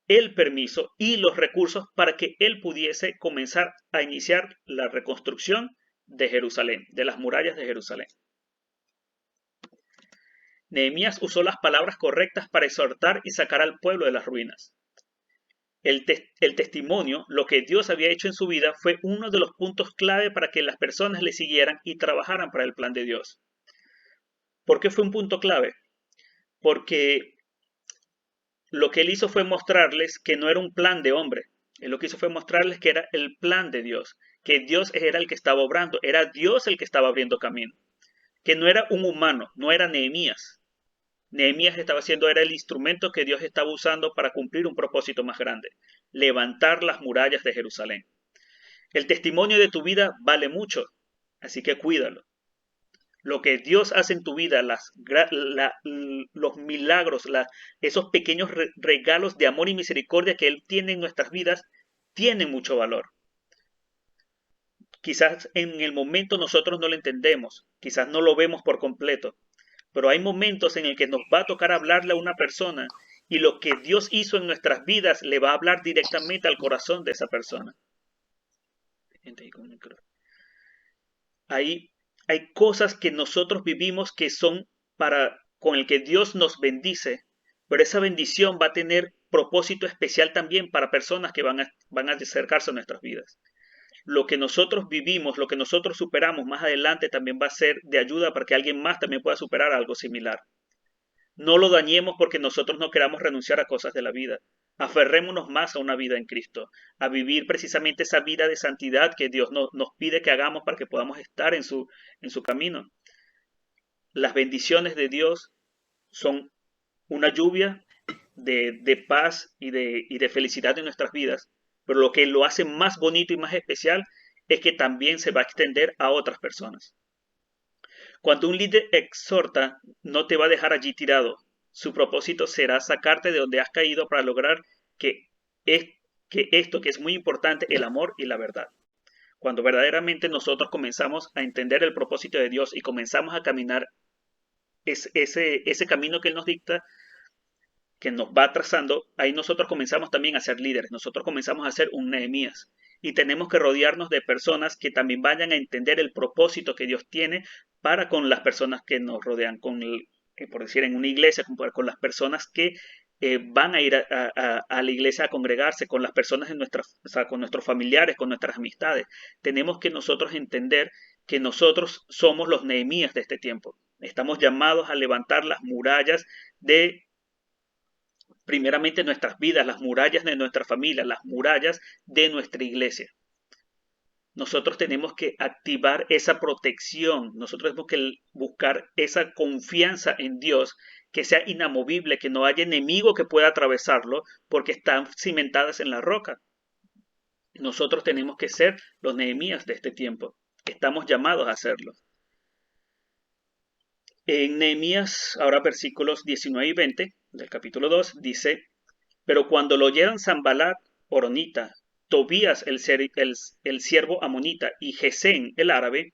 el permiso y los recursos para que él pudiese comenzar a iniciar la reconstrucción de Jerusalén, de las murallas de Jerusalén. Nehemías usó las palabras correctas para exhortar y sacar al pueblo de las ruinas. El testimonio, lo que Dios había hecho en su vida, fue uno de los puntos clave para que las personas le siguieran y trabajaran para el plan de Dios. ¿Por qué fue un punto clave? Porque lo que él hizo fue mostrarles que no era un plan de hombre. Él lo que hizo fue mostrarles que era el plan de Dios, que Dios era el que estaba obrando, era Dios el que estaba abriendo camino, que no era un humano, no era Nehemías. Nehemías estaba haciendo, era el instrumento que Dios estaba usando para cumplir un propósito más grande, levantar las murallas de Jerusalén. El testimonio de tu vida vale mucho, así que cuídalo. Lo que Dios hace en tu vida, los milagros, esos pequeños regalos de amor y misericordia que Él tiene en nuestras vidas, tienen mucho valor. Quizás en el momento nosotros no lo entendemos, quizás no lo vemos por completo, pero hay momentos en el que nos va a tocar hablarle a una persona y lo que Dios hizo en nuestras vidas le va a hablar directamente al corazón de esa persona. Hay cosas que nosotros vivimos que son con el que Dios nos bendice, pero esa bendición va a tener propósito especial también para personas que van a acercarse a nuestras vidas. Lo que nosotros vivimos, lo que nosotros superamos más adelante también va a ser de ayuda para que alguien más también pueda superar algo similar. No lo dañemos porque nosotros no queramos renunciar a cosas de la vida. Aferrémonos más a una vida en Cristo, a vivir precisamente esa vida de santidad que Dios nos pide que hagamos para que podamos estar en su camino. Las bendiciones de Dios son una lluvia de paz y de felicidad en nuestras vidas, pero lo que lo hace más bonito y más especial es que también se va a extender a otras personas. Cuando un líder exhorta, no te va a dejar allí tirado. Su propósito será sacarte de donde has caído para lograr que esto que es muy importante, el amor y la verdad. Cuando verdaderamente nosotros comenzamos a entender el propósito de Dios y comenzamos a caminar ese camino que Él nos dicta, que nos va trazando, ahí nosotros comenzamos también a ser líderes, nosotros comenzamos a ser un Nehemías. Y tenemos que rodearnos de personas que también vayan a entender el propósito que Dios tiene para con las personas que nos rodean, por decir, en una iglesia, con las personas que van a ir a la iglesia a congregarse, con las personas con nuestros familiares, con nuestras amistades. Tenemos que nosotros entender que nosotros somos los Nehemías de este tiempo. Estamos llamados a levantar las murallas de primeramente nuestras vidas, las murallas de nuestra familia, las murallas de nuestra iglesia. Nosotros tenemos que activar esa protección, nosotros tenemos que buscar esa confianza en Dios, que sea inamovible, que no haya enemigo que pueda atravesarlo, porque están cimentadas en la roca. Nosotros tenemos que ser los Nehemías de este tiempo, estamos llamados a hacerlo. En Nehemías, ahora versículos 19 y 20 del capítulo 2, dice: pero cuando lo oyeron Sanballat, horonita, Tobías, el siervo amonita, y Gesén, el árabe,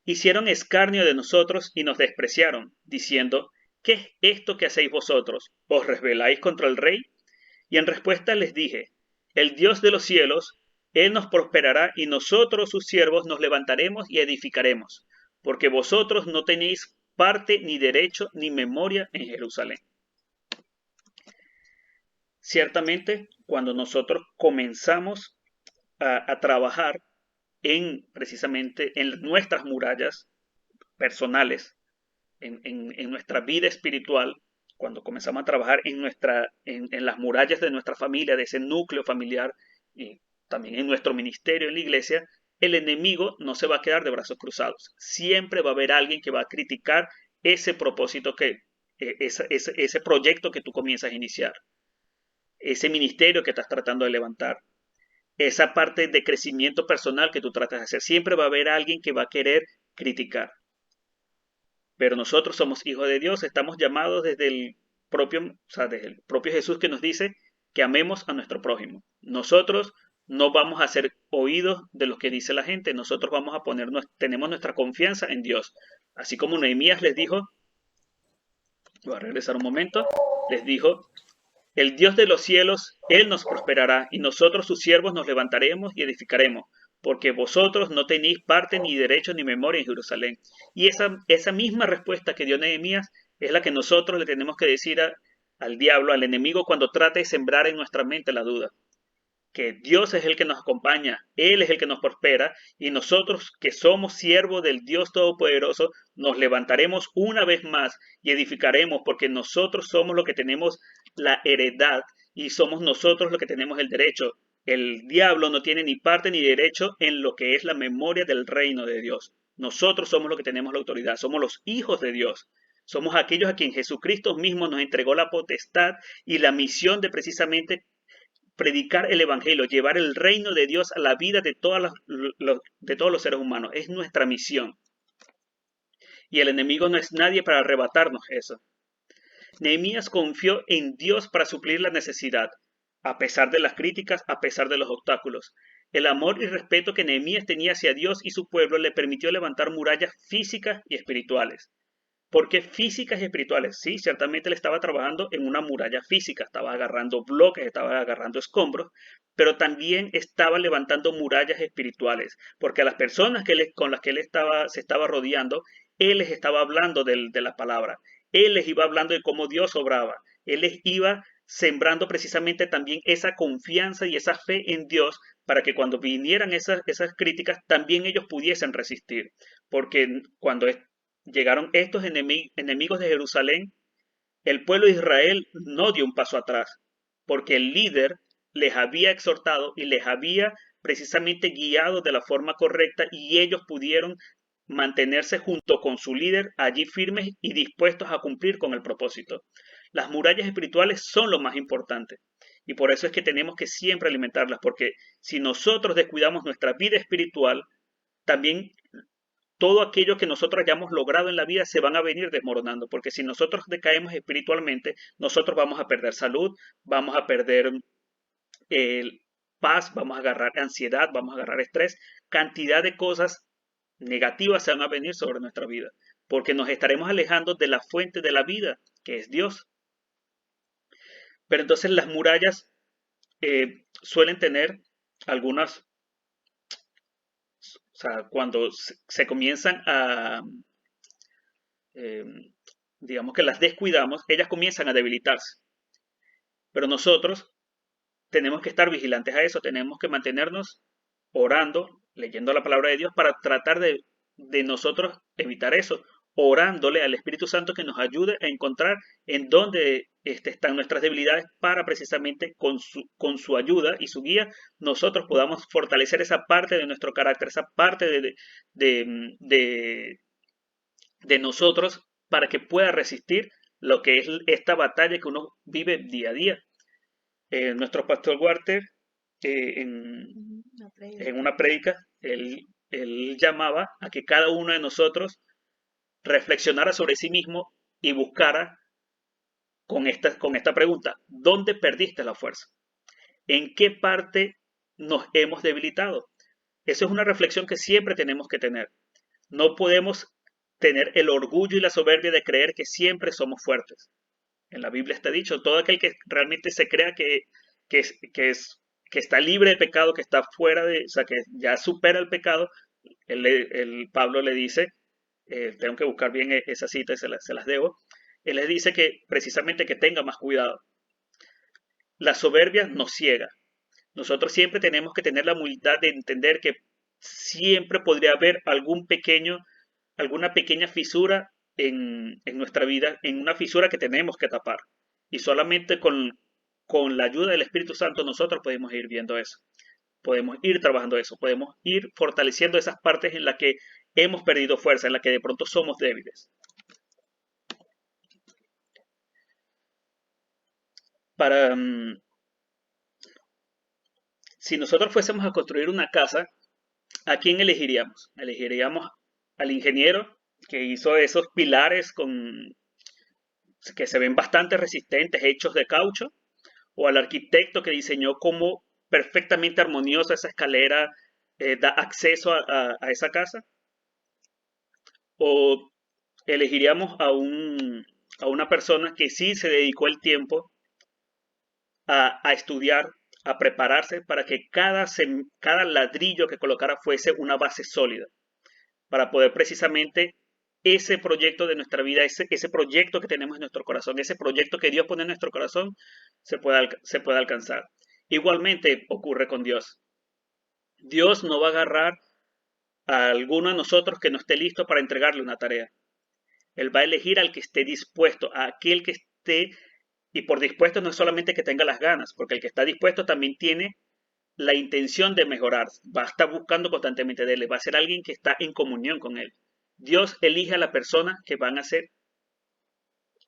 hicieron escarnio de nosotros y nos despreciaron, diciendo: ¿qué es esto que hacéis vosotros? ¿Os rebeláis contra el rey? Y en respuesta les dije: el Dios de los cielos, Él nos prosperará y nosotros, sus siervos, nos levantaremos y edificaremos, porque vosotros no tenéis parte ni derecho ni memoria en Jerusalén. Ciertamente, cuando nosotros comenzamos a trabajar precisamente en nuestras murallas personales, en nuestra vida espiritual, cuando comenzamos a trabajar en las murallas de nuestra familia, de ese núcleo familiar, y también en nuestro ministerio, en la iglesia, el enemigo no se va a quedar de brazos cruzados. Siempre va a haber alguien que va a criticar ese propósito, ese proyecto que tú comienzas a iniciar. ese ministerio que estás tratando de levantar, esa parte de crecimiento personal que tú tratas de hacer. Siempre va a haber alguien que va a querer criticar. Pero nosotros somos hijos de Dios, estamos llamados desde el propio Jesús, que nos dice que amemos a nuestro prójimo. Nosotros no vamos a ser oídos de lo que dice la gente, nosotros vamos a tenemos nuestra confianza en Dios. Así como Nehemías les dijo, voy a regresar un momento, les dijo: el Dios de los cielos, Él nos prosperará, y nosotros sus siervos nos levantaremos y edificaremos, porque vosotros no tenéis parte ni derecho ni memoria en Jerusalén. Y esa misma respuesta que dio Nehemías es la que nosotros le tenemos que decir al diablo, al enemigo, cuando trate de sembrar en nuestra mente la duda. Que Dios es el que nos acompaña, Él es el que nos prospera, y nosotros, que somos siervos del Dios Todopoderoso, nos levantaremos una vez más y edificaremos, porque nosotros somos los que tenemos la heredad y somos nosotros los que tenemos el derecho. El diablo no tiene ni parte ni derecho en lo que es la memoria del reino de Dios. Nosotros somos los que tenemos la autoridad, somos los hijos de Dios. Somos aquellos a quien Jesucristo mismo nos entregó la potestad y la misión de precisamente predicar el evangelio, llevar el reino de Dios a la vida de de todos los seres humanos. Es nuestra misión. Y el enemigo no es nadie para arrebatarnos eso. Nehemías confió en Dios para suplir la necesidad, a pesar de las críticas, a pesar de los obstáculos. El amor y respeto que Nehemías tenía hacia Dios y su pueblo le permitió levantar murallas físicas y espirituales. ¿Por qué físicas y espirituales? Sí, ciertamente él estaba trabajando en una muralla física, estaba agarrando bloques, estaba agarrando escombros, pero también estaba levantando murallas espirituales, porque a las personas con las que se estaba rodeando, él les estaba hablando de la palabra, él les iba hablando de cómo Dios obraba, él les iba sembrando precisamente también esa confianza y esa fe en Dios, para que cuando vinieran esas críticas, también ellos pudiesen resistir, porque cuando llegaron estos enemigos de Jerusalén, el pueblo de Israel no dio un paso atrás, porque el líder les había exhortado y les había precisamente guiado de la forma correcta, y ellos pudieron mantenerse junto con su líder allí firmes y dispuestos a cumplir con el propósito. Las murallas espirituales son lo más importante, y por eso es que tenemos que siempre alimentarlas, porque si nosotros descuidamos nuestra vida espiritual, también todo aquello que nosotros hayamos logrado en la vida se van a venir desmoronando, porque si nosotros decaemos espiritualmente, nosotros vamos a perder salud, vamos a perder paz, vamos a agarrar ansiedad, vamos a agarrar estrés, cantidad de cosas negativas se van a venir sobre nuestra vida, porque nos estaremos alejando de la fuente de la vida, que es Dios. Pero entonces las murallas suelen tener algunas, o sea, cuando se comienzan eh, digamos que las descuidamos, ellas comienzan a debilitarse. Pero nosotros tenemos que estar vigilantes a eso, tenemos que mantenernos orando, leyendo la palabra de Dios para tratar de nosotros evitar eso, orándole al Espíritu Santo que nos ayude a encontrar en dónde están nuestras debilidades, para precisamente con su ayuda y su guía nosotros podamos fortalecer esa parte de nuestro carácter, esa parte de, de, de nosotros, para que pueda resistir lo que es esta batalla que uno vive día a día. Nuestro pastor Walter, en una prédica, él llamaba a que cada uno de nosotros reflexionara sobre sí mismo y buscara con esta pregunta: ¿dónde perdiste la fuerza? ¿En qué parte nos hemos debilitado? Eso es una reflexión que siempre tenemos que tener. No podemos tener el orgullo y la soberbia de creer que siempre somos fuertes. En la Biblia está dicho: todo aquel que realmente se crea que, es, que, es, que está libre de pecado, que está fuera o sea, que ya supera el pecado, Pablo le dice, tengo que buscar bien esa cita y se las debo, él les dice que precisamente que tenga más cuidado. La soberbia nos ciega. Nosotros siempre tenemos que tener la humildad de entender que siempre podría haber alguna pequeña fisura en nuestra vida, en una fisura que tenemos que tapar. Y solamente con la ayuda del Espíritu Santo nosotros podemos ir viendo eso. Podemos ir trabajando eso, podemos ir fortaleciendo esas partes en las que hemos perdido fuerza, en las que de pronto somos débiles. Para si nosotros fuésemos a construir una casa, ¿a quién elegiríamos? ¿Elegiríamos al ingeniero que hizo esos pilares que se ven bastante resistentes, hechos de caucho? ¿O al arquitecto que diseñó cómo perfectamente armoniosa esa escalera da acceso a esa casa? ¿O elegiríamos a una persona que sí se dedicó el tiempo a estudiar, a prepararse para que cada ladrillo que colocara fuese una base sólida, para poder precisamente ese proyecto de nuestra vida, ese proyecto que tenemos en nuestro corazón, ese proyecto que Dios pone en nuestro corazón, se pueda alcanzar? Igualmente ocurre con Dios. Dios no va a agarrar a alguno de nosotros que no esté listo para entregarle una tarea. Él va a elegir al que esté dispuesto, a aquel que esté, y por dispuesto no es solamente que tenga las ganas, porque el que está dispuesto también tiene la intención de mejorar, va a estar buscando constantemente de él, va a ser alguien que está en comunión con él. Dios elige a la persona que van a ser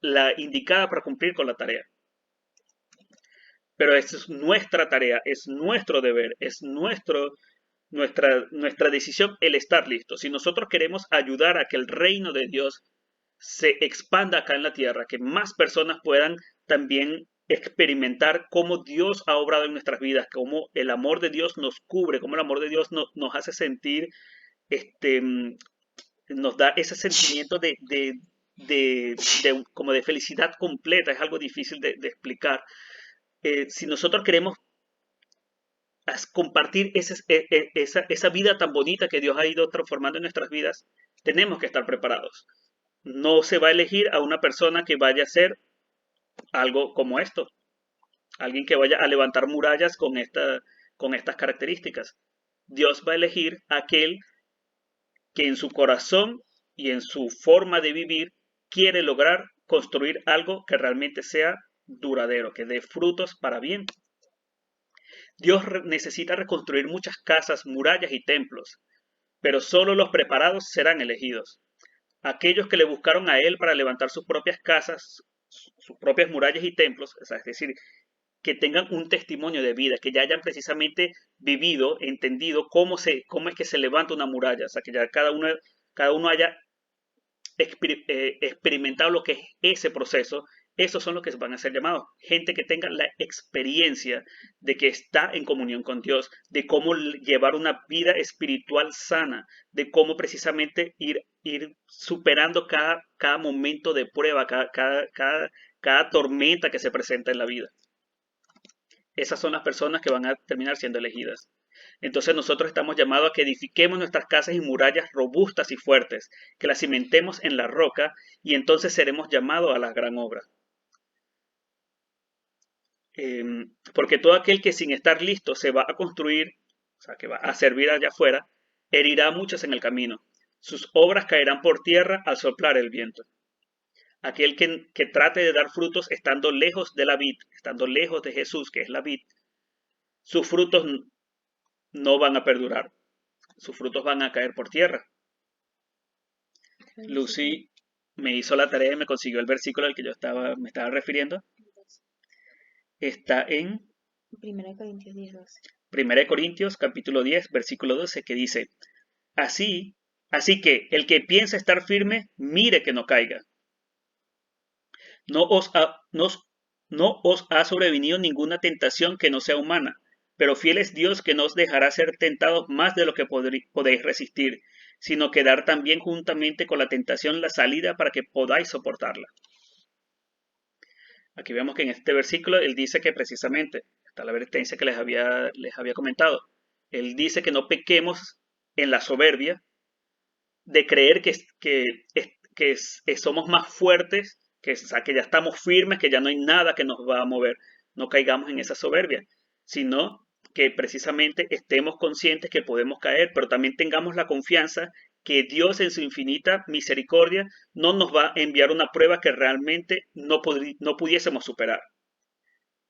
la indicada para cumplir con la tarea. Pero esa es nuestra tarea, es nuestro deber, es nuestra decisión el estar listos. Si nosotros queremos ayudar a que el reino de Dios se expanda acá en la tierra, que más personas puedan también experimentar cómo Dios ha obrado en nuestras vidas, cómo el amor de Dios nos cubre, cómo el amor de Dios nos hace sentir, este, nos da ese sentimiento como de felicidad completa. Es algo difícil de explicar. Si nosotros queremos compartir esa vida tan bonita que Dios ha ido transformando en nuestras vidas, tenemos que estar preparados. No se va a elegir a una persona que vaya a hacer algo como esto, alguien que vaya a levantar murallas con estas características. Dios va a elegir a aquel que en su corazón y en su forma de vivir quiere lograr construir algo que realmente sea duradero, que dé frutos para bien. Dios necesita reconstruir muchas casas, murallas y templos, pero solo los preparados serán elegidos. Aquellos que le buscaron a Él para levantar sus propias casas, sus propias murallas y templos, es decir, que tengan un testimonio de vida, que ya hayan precisamente vivido, entendido cómo es que se levanta una muralla, o sea, que ya cada uno haya experimentado lo que es ese proceso. Esos son los que van a ser llamados. Gente que tenga la experiencia de que está en comunión con Dios, de cómo llevar una vida espiritual sana, de cómo precisamente ir superando cada momento de prueba, cada tormenta que se presenta en la vida. Esas son las personas que van a terminar siendo elegidas. Entonces nosotros estamos llamados a que edifiquemos nuestras casas y murallas robustas y fuertes, que las cimentemos en la roca y entonces seremos llamados a la gran obra. Porque todo aquel que sin estar listo se va a construir, o sea, que va a servir allá afuera, herirá a muchos en el camino. Sus obras caerán por tierra al soplar el viento. Aquel que trate de dar frutos estando lejos de la vid, estando lejos de Jesús, que es la vid, sus frutos no van a perdurar, sus frutos van a caer por tierra. Lucy me hizo la tarea y me consiguió el versículo al que me estaba refiriendo. Está en 1 Corintios 10, 12. 1 Corintios capítulo 10, versículo 12, que dice, así que el que piensa estar firme, mire que no caiga. No os ha sobrevenido ninguna tentación que no sea humana, pero fiel es Dios que no os dejará ser tentados más de lo que podéis resistir, sino que dar también juntamente con la tentación la salida para que podáis soportarla. Aquí vemos que en este versículo él dice que precisamente, está la advertencia que les había comentado, él dice que no pequemos en la soberbia de creer que somos más fuertes, o sea, que ya estamos firmes, que ya no hay nada que nos va a mover. No caigamos en esa soberbia, sino que precisamente estemos conscientes que podemos caer, pero también tengamos la confianza que Dios en su infinita misericordia no nos va a enviar una prueba que realmente no pudiésemos superar.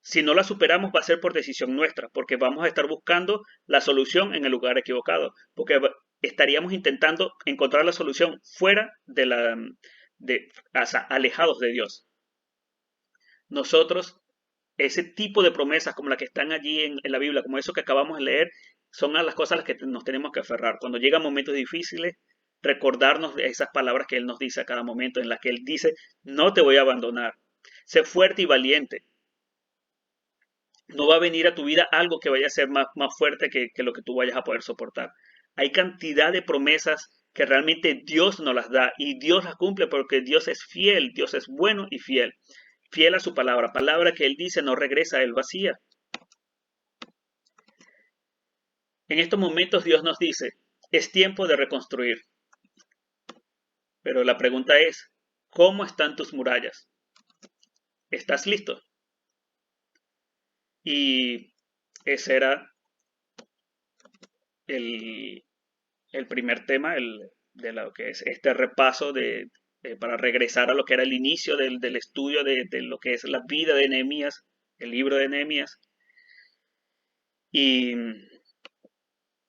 Si no la superamos va a ser por decisión nuestra, porque vamos a estar buscando la solución en el lugar equivocado, porque estaríamos intentando encontrar la solución fuera o sea, alejados de Dios. Nosotros ese tipo de promesas como las que están allí en la Biblia, como eso que acabamos de leer, son a las cosas a las que nos tenemos que aferrar. Cuando llegan momentos difíciles, recordarnos de esas palabras que Él nos dice a cada momento, en las que Él dice, no te voy a abandonar. Sé fuerte y valiente. No va a venir a tu vida algo que vaya a ser más fuerte que lo que tú vayas a poder soportar. Hay cantidad de promesas que realmente Dios nos las da y Dios las cumple porque Dios es fiel, Dios es bueno y fiel. Fiel a su palabra. Palabra que Él dice no regresa a Él vacía. En estos momentos Dios nos dice, es tiempo de reconstruir. Pero la pregunta es, ¿cómo están tus murallas? ¿Estás listo? Y ese era el, el primer tema de lo que es este repaso para regresar a lo que era el inicio del estudio de lo que es la vida de Nehemías, el libro de Nehemías. Y,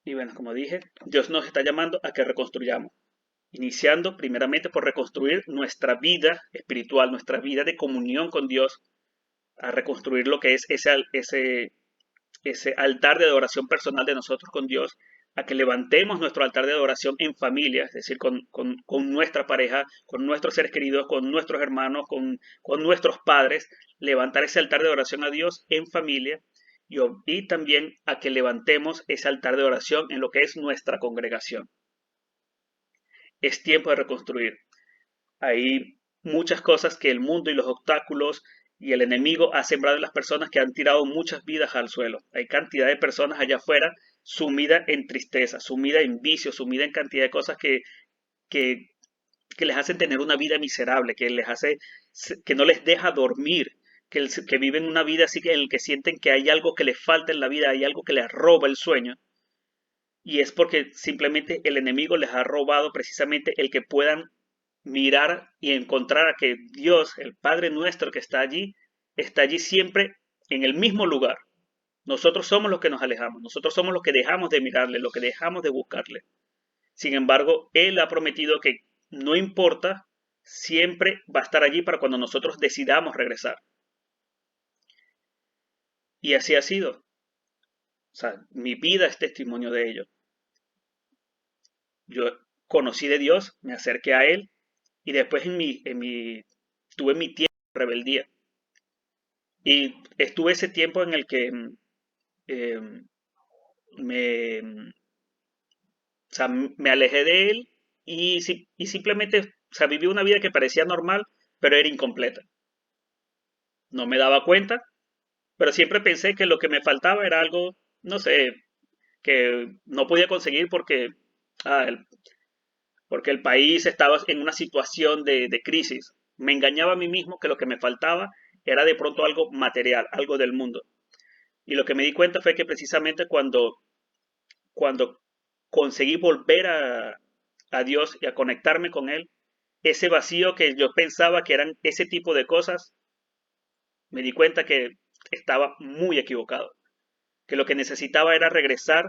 y bueno, como dije, Dios nos está llamando a que reconstruyamos, iniciando primeramente por reconstruir nuestra vida espiritual, nuestra vida de comunión con Dios, a reconstruir lo que es ese altar de adoración personal de nosotros con Dios, a que levantemos nuestro altar de adoración en familia, es decir, con nuestra pareja, con nuestros seres queridos, con nuestros hermanos, con nuestros padres, levantar ese altar de adoración a Dios en familia y también a que levantemos ese altar de oración en lo que es nuestra congregación. Es tiempo de reconstruir. Hay muchas cosas que el mundo y los obstáculos y el enemigo ha sembrado en las personas que han tirado muchas vidas al suelo. Hay cantidad de personas allá afuera sumida en tristeza, sumida en vicio, sumida en cantidad de cosas que, que les hacen tener una vida miserable, que no les deja dormir, que viven una vida así en la que sienten que hay algo que les falta en la vida, hay algo que les roba el sueño. Y es porque simplemente el enemigo les ha robado precisamente el que puedan mirar y encontrar a que Dios, el Padre nuestro que está allí siempre en el mismo lugar. Nosotros somos los que nos alejamos, nosotros somos los que dejamos de mirarle, los que dejamos de buscarle. Sin embargo, Él ha prometido que no importa, siempre va a estar allí para cuando nosotros decidamos regresar. Y así ha sido. O sea, mi vida es testimonio de ello. Yo conocí de Dios, me acerqué a Él y después tuve mi tiempo de rebeldía. Y estuve ese tiempo en el que eh, me, o sea, me alejé de él y simplemente, o sea, viví una vida que parecía normal, pero era incompleta. No me daba cuenta, pero siempre pensé que lo que me faltaba era algo, no sé, que no podía conseguir ah, el, porque el país estaba en una situación de crisis. Me engañaba a mí mismo que lo que me faltaba era de pronto algo material, algo del mundo. Y lo que me di cuenta fue que precisamente cuando conseguí volver a Dios y a conectarme con Él, ese vacío que yo pensaba que eran ese tipo de cosas, me di cuenta que estaba muy equivocado, que lo que necesitaba era regresar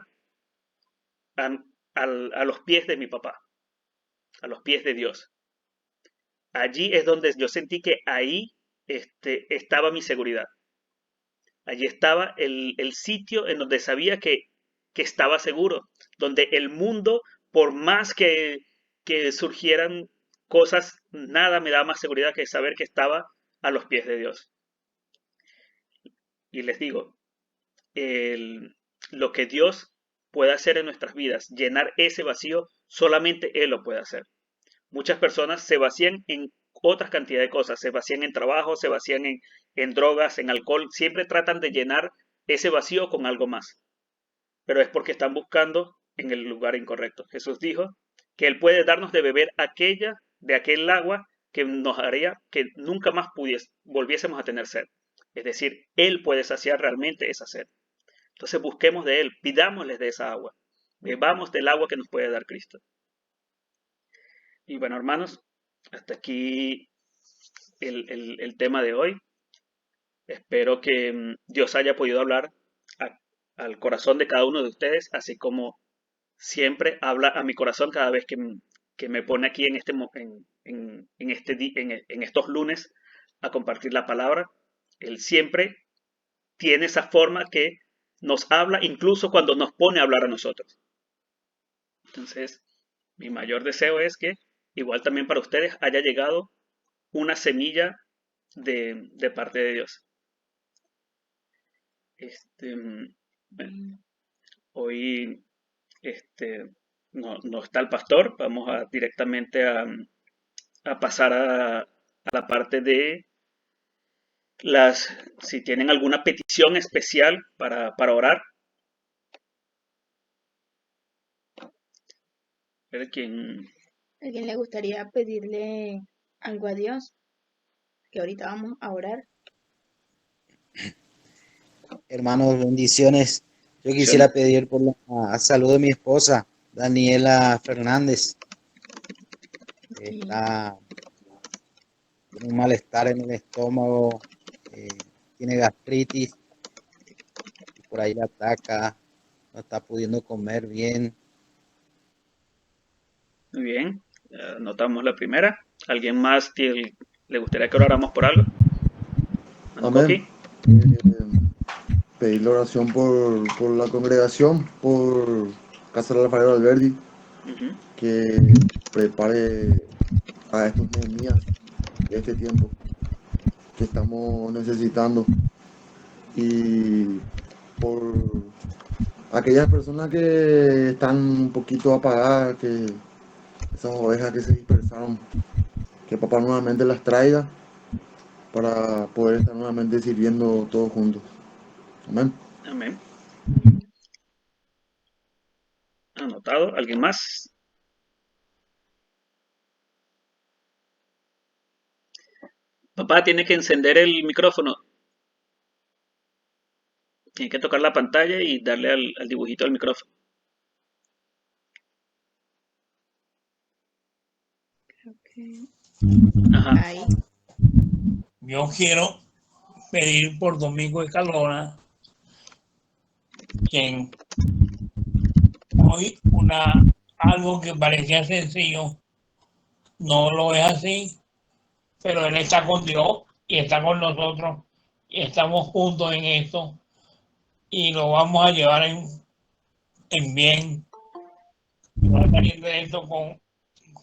a, a los pies de mi papá, a los pies de Dios. Allí es donde yo sentí que ahí estaba mi seguridad. Allí estaba el sitio en donde sabía que estaba seguro, donde el mundo, por más que surgieran cosas, nada me daba más seguridad que saber que estaba a los pies de Dios. Y les digo, lo que Dios puede hacer en nuestras vidas, llenar ese vacío, solamente Él lo puede hacer. Muchas personas se vacían en otras cantidades de cosas, se vacían en trabajo, se vacían en drogas, en alcohol, siempre tratan de llenar ese vacío con algo más, pero es porque están buscando en el lugar incorrecto. Jesús dijo que Él puede darnos de beber de aquel agua que nos haría que nunca más volviésemos a tener sed. Es decir, Él puede saciar realmente esa sed. Entonces busquemos de Él, pidámosles de esa agua, bebamos del agua que nos puede dar Cristo. Y bueno, hermanos, hasta aquí el tema de hoy. Espero que Dios haya podido hablar a- al corazón de cada uno de ustedes, así como siempre habla a mi corazón cada vez que me pone aquí en estos lunes a compartir la palabra. Él siempre tiene esa forma que nos habla incluso cuando nos pone a hablar a nosotros. Entonces, mi mayor deseo es que igual también para ustedes haya llegado una semilla de parte de Dios. Bueno, hoy no está el pastor, vamos directamente a pasar a la parte de si tienen alguna petición especial para orar. ¿A quién le gustaría pedirle algo a Dios? Que ahorita vamos a orar. Hermanos, bendiciones. Yo quisiera pedir por la salud de mi esposa, Daniela Fernández. Está con un malestar en el estómago, tiene gastritis, y por ahí la ataca, no está pudiendo comer bien. Muy bien, anotamos la primera. ¿Alguien más le gustaría que oráramos por algo? Amén. Pedir la oración por la congregación, por Casa del Alfarero Alberdi, que prepare a estos Nehemías de este tiempo que estamos necesitando, y por aquellas personas que están un poquito apagadas, que esas ovejas que se dispersaron, que papá nuevamente las traiga para poder estar nuevamente sirviendo todos juntos. Amén. Amén. Anotado. ¿Alguien más? Papá tiene que encender el micrófono. Tiene que tocar la pantalla y darle al dibujito del micrófono. Ajá. Ahí. Yo quiero pedir por Domingo Escalona, quien hoy algo que parecía sencillo no lo es así, pero él está con Dios y está con nosotros y estamos juntos en esto y lo vamos a llevar en bien. Y va a salir de esto con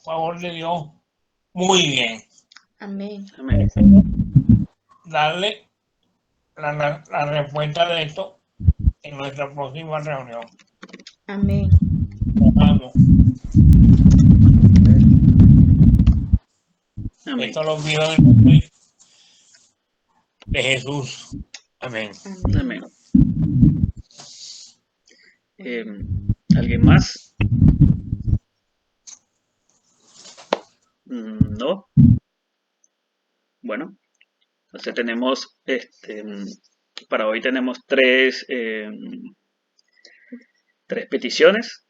favor de Dios muy bien. Amén. Amén. Darle la respuesta de esto en nuestra próxima reunión. Amén. Vamos. Amén. Esto lo pido en el nombre de Jesús. Amén. Amén. ¿Alguien más? No. Bueno, entonces tenemos para hoy tenemos tres peticiones.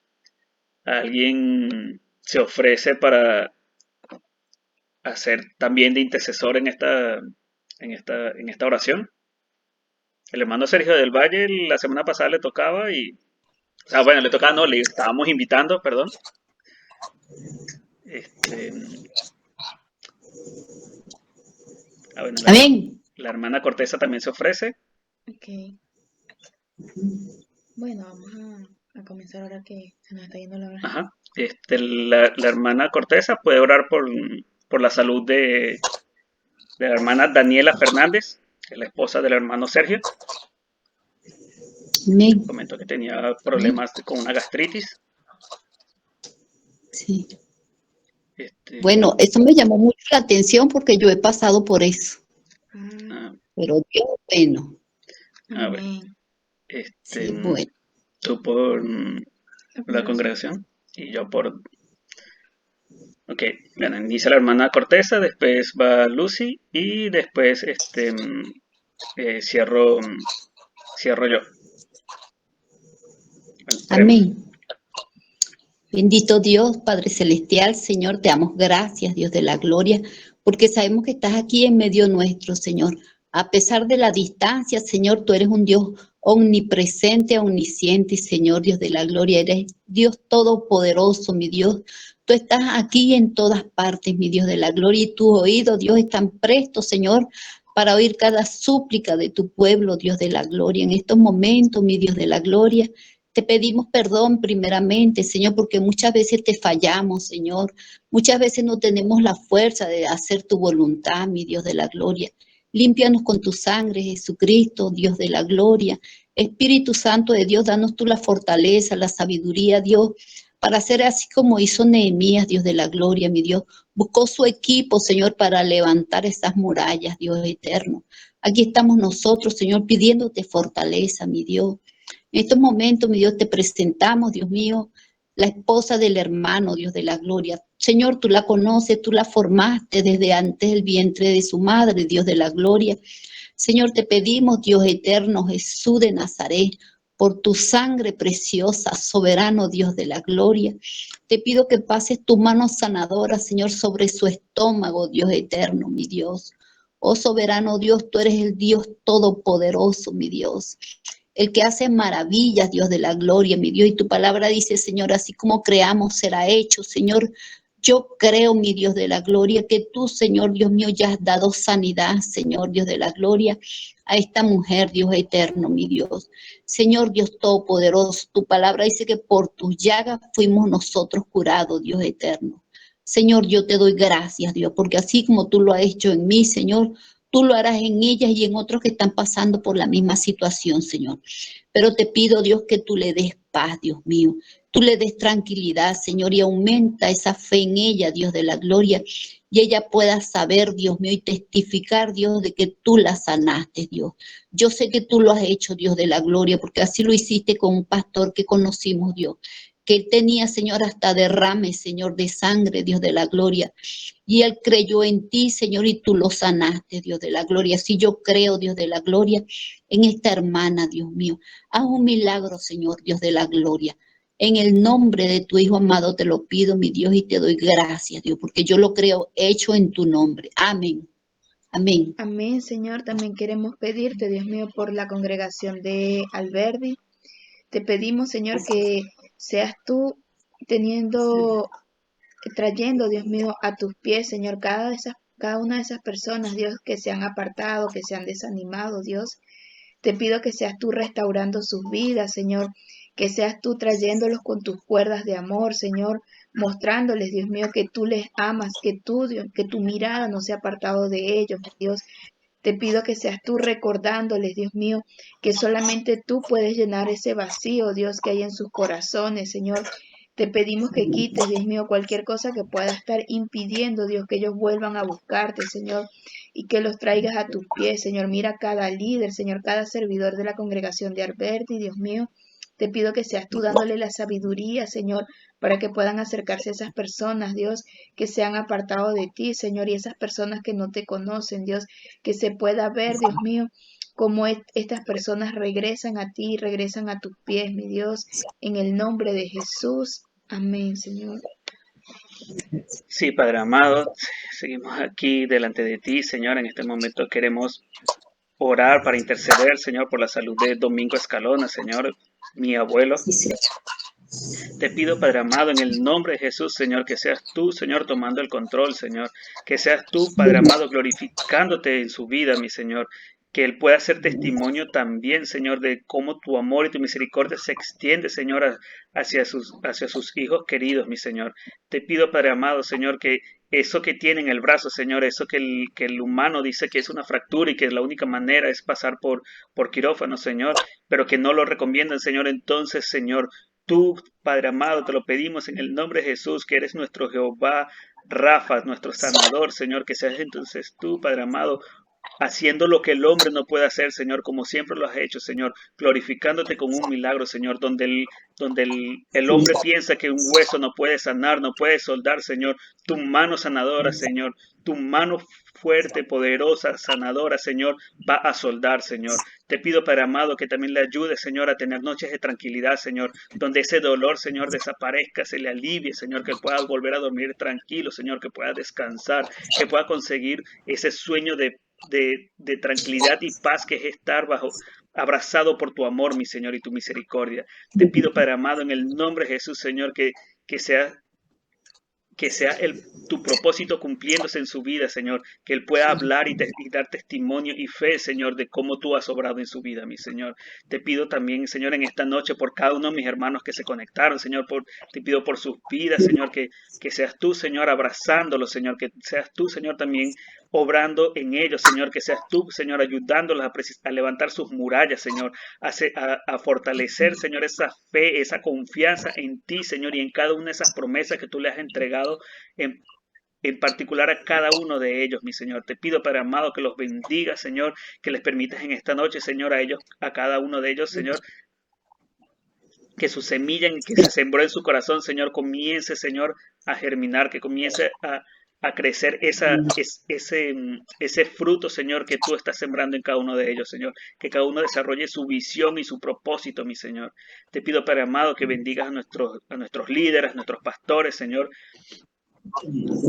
¿Alguien se ofrece para hacer también de intercesor en esta oración? El hermano Sergio del Valle la semana pasada le tocaba le estábamos invitando, perdón. Amén. La hermana Cortesa también se ofrece. Ok. Bueno, vamos a comenzar ahora que se nos está yendo la hora. Ajá. La hermana Cortesa puede orar por la salud de la hermana Daniela Fernández, que es la esposa del hermano Sergio. Amén. Comentó que tenía problemas con una gastritis. Sí. Bueno, eso me llamó mucho la atención porque yo he pasado por eso. Pero Dios bueno. Bueno. Sí, bueno. Tú por la congregación y yo por... Ok, bueno, inicia la hermana Cortesa, después va Lucy y después cierro yo. Bueno, amén. Bendito Dios, Padre Celestial, Señor, te damos gracias, Dios de la gloria, porque sabemos que estás aquí en medio nuestro, Señor. A pesar de la distancia, Señor, tú eres un Dios omnipresente, omnisciente, Señor, Dios de la gloria. Eres Dios todopoderoso, mi Dios. Tú estás aquí en todas partes, mi Dios de la gloria, y tus oídos, Dios, están prestos, Señor, para oír cada súplica de tu pueblo, Dios de la gloria. En estos momentos, mi Dios de la gloria, te pedimos perdón primeramente, Señor, porque muchas veces te fallamos, Señor. Muchas veces no tenemos la fuerza de hacer tu voluntad, mi Dios de la gloria. Límpianos con tu sangre, Jesucristo, Dios de la gloria. Espíritu Santo de Dios, danos tú la fortaleza, la sabiduría, Dios, para hacer así como hizo Nehemías, Dios de la gloria, mi Dios. Buscó su equipo, Señor, para levantar esas murallas, Dios eterno. Aquí estamos nosotros, Señor, pidiéndote fortaleza, mi Dios. En estos momentos, mi Dios, te presentamos, Dios mío, la esposa del hermano, Dios de la gloria. Señor, tú la conoces, tú la formaste desde antes del vientre de su madre, Dios de la gloria. Señor, te pedimos, Dios eterno, Jesús de Nazaret, por tu sangre preciosa, soberano Dios de la gloria. Te pido que pases tu mano sanadora, Señor, sobre su estómago, Dios eterno, mi Dios. Oh soberano Dios, tú eres el Dios todopoderoso, mi Dios. El que hace maravillas, Dios de la gloria, mi Dios. Y tu palabra dice, Señor, así como creamos será hecho, Señor. Yo creo, mi Dios de la gloria, que tú, Señor Dios mío, ya has dado sanidad, Señor Dios de la gloria, a esta mujer, Dios eterno, mi Dios. Señor Dios todopoderoso, tu palabra dice que por tus llagas fuimos nosotros curados, Dios eterno. Señor, yo te doy gracias, Dios, porque así como tú lo has hecho en mí, Señor, tú lo harás en ellas y en otros que están pasando por la misma situación, Señor. Pero te pido, Dios, que tú le des paz, Dios mío. Tú le des tranquilidad, Señor, y aumenta esa fe en ella, Dios de la gloria, y ella pueda saber, Dios mío, y testificar, Dios, de que tú la sanaste, Dios. Yo sé que tú lo has hecho, Dios de la gloria, porque así lo hiciste con un pastor que conocimos, Dios, que él tenía, Señor, hasta derrame, Señor, de sangre, Dios de la gloria. Y él creyó en ti, Señor, y tú lo sanaste, Dios de la gloria. Así yo creo, Dios de la gloria, en esta hermana, Dios mío. Haz un milagro, Señor, Dios de la gloria. En el nombre de tu Hijo amado te lo pido, mi Dios, y te doy gracias, Dios, porque yo lo creo hecho en tu nombre. Amén. Amén. Amén, Señor. También queremos pedirte, Dios mío, por la congregación de Alberdi. Te pedimos, Señor, que seas tú trayendo, Dios mío, a tus pies, Señor, cada una de esas personas, Dios, que se han apartado, que se han desanimado, Dios. Te pido que seas tú restaurando sus vidas, Señor, que seas tú trayéndolos con tus cuerdas de amor, Señor, mostrándoles, Dios mío, que tú les amas, que tú, Dios, que tu mirada no se ha apartado de ellos, Dios. Te pido que seas tú recordándoles, Dios mío, que solamente tú puedes llenar ese vacío, Dios, que hay en sus corazones, Señor. Te pedimos que quites, Dios mío, cualquier cosa que pueda estar impidiendo, Dios, que ellos vuelvan a buscarte, Señor, y que los traigas a tus pies, Señor. Mira cada líder, Señor, cada servidor de la congregación de Alberti, Dios mío. Te pido que seas tú dándole la sabiduría, Señor, para que puedan acercarse a esas personas, Dios, que se han apartado de ti, Señor, y esas personas que no te conocen, Dios, que se pueda ver, Dios mío, cómo estas personas regresan a ti, regresan a tus pies, mi Dios, en el nombre de Jesús. Amén, Señor. Sí, Padre amado, seguimos aquí delante de ti, Señor. En este momento queremos orar para interceder, Señor, por la salud de Domingo Escalona, Señor, mi abuelo. Te pido, Padre amado, en el nombre de Jesús, Señor, que seas tú, Señor, tomando el control, Señor. Que seas tú, Padre amado, glorificándote en su vida, mi Señor. Que Él pueda ser testimonio también, Señor, de cómo tu amor y tu misericordia se extiende, Señor, hacia sus hijos queridos, mi Señor. Te pido, Padre amado, Señor, que eso que tiene en el brazo, Señor, eso que el humano dice que es una fractura y que la única manera es pasar por quirófano, Señor, pero que no lo recomiendan, Señor. Entonces, Señor, tú, Padre amado, te lo pedimos en el nombre de Jesús, que eres nuestro Jehová Rafa, nuestro sanador, Señor, que seas entonces tú, Padre amado, haciendo lo que el hombre no puede hacer, Señor, como siempre lo has hecho, Señor, glorificándote con un milagro, Señor, donde el hombre piensa que un hueso no puede sanar, no puede soldar, Señor, tu mano sanadora, Señor, tu mano fuerte, poderosa, sanadora, Señor, va a soldar, Señor. Te pido, Padre amado, que también le ayude, Señor, a tener noches de tranquilidad, Señor, donde ese dolor, Señor, desaparezca, se le alivie, Señor, que pueda volver a dormir tranquilo, Señor, que pueda descansar, que pueda conseguir ese sueño de tranquilidad y paz que es estar abrazado por tu amor, mi Señor, y tu misericordia. Te pido, Padre amado, en el nombre de Jesús, Señor, que sea que sea tu propósito cumpliéndose en su vida, Señor, que Él pueda hablar y dar testimonio y fe, Señor, de cómo tú has obrado en su vida, mi Señor. Te pido también, Señor, en esta noche por cada uno de mis hermanos que se conectaron, Señor, te pido por sus vidas, Señor, que seas tú, Señor, abrazándolos, Señor, que seas tú, Señor, también obrando en ellos, Señor, que seas tú, Señor, ayudándolos a levantar sus murallas, Señor, a fortalecer, Señor, esa fe, esa confianza en ti, Señor, y en cada una de esas promesas que tú le has entregado en particular a cada uno de ellos, mi Señor. Te pido, Padre amado, que los bendigas, Señor, que les permitas en esta noche, Señor, a ellos, a cada uno de ellos, Señor, que su semilla que se sembró en su corazón, Señor, comience, Señor, a germinar, que comience a crecer ese fruto, Señor, que tú estás sembrando en cada uno de ellos, Señor. Que cada uno desarrolle su visión y su propósito, mi Señor. Te pido, Padre amado, que bendigas a nuestros líderes, a nuestros pastores, Señor.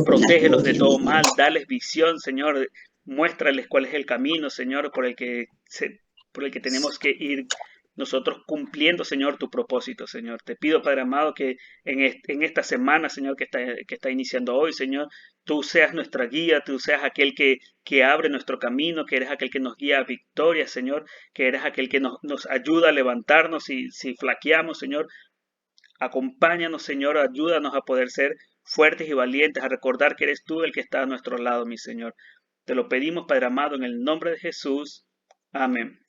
Protégelos de todo mal, dales visión, Señor. Muéstrales cuál es el camino, Señor, por el que tenemos que ir nosotros cumpliendo, Señor, tu propósito, Señor. Te pido, Padre amado, que en esta semana, Señor, que está iniciando hoy, Señor, tú seas nuestra guía, tú seas aquel que abre nuestro camino, que eres aquel que nos guía a victoria, Señor, que eres aquel que nos ayuda a levantarnos si flaqueamos, Señor. Acompáñanos, Señor, ayúdanos a poder ser fuertes y valientes, a recordar que eres tú el que está a nuestro lado, mi Señor. Te lo pedimos, Padre amado, en el nombre de Jesús. Amén.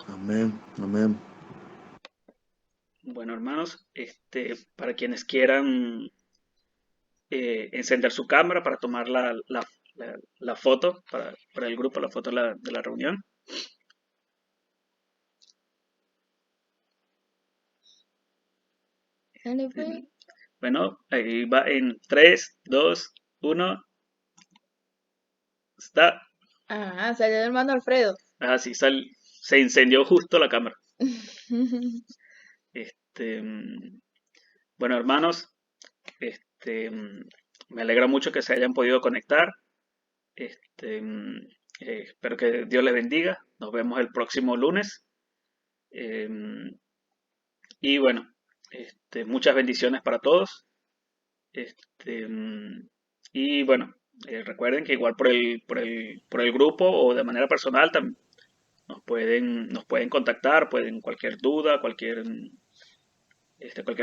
Amén, amén. Bueno, hermanos, para quienes quieran encender su cámara para tomar la foto para el grupo, la foto de la reunión. Bueno, ahí va en 3, 2, 1. Está. Ah, salió el hermano Alfredo. Ah, sí, se incendió justo la cámara. Bueno, hermanos, me alegra mucho que se hayan podido conectar. Espero que Dios les bendiga. Nos vemos el próximo lunes. Y bueno, muchas bendiciones para todos. Y bueno, recuerden que igual por el grupo o de manera personal también nos pueden contactar, pueden cualquier duda, cualquier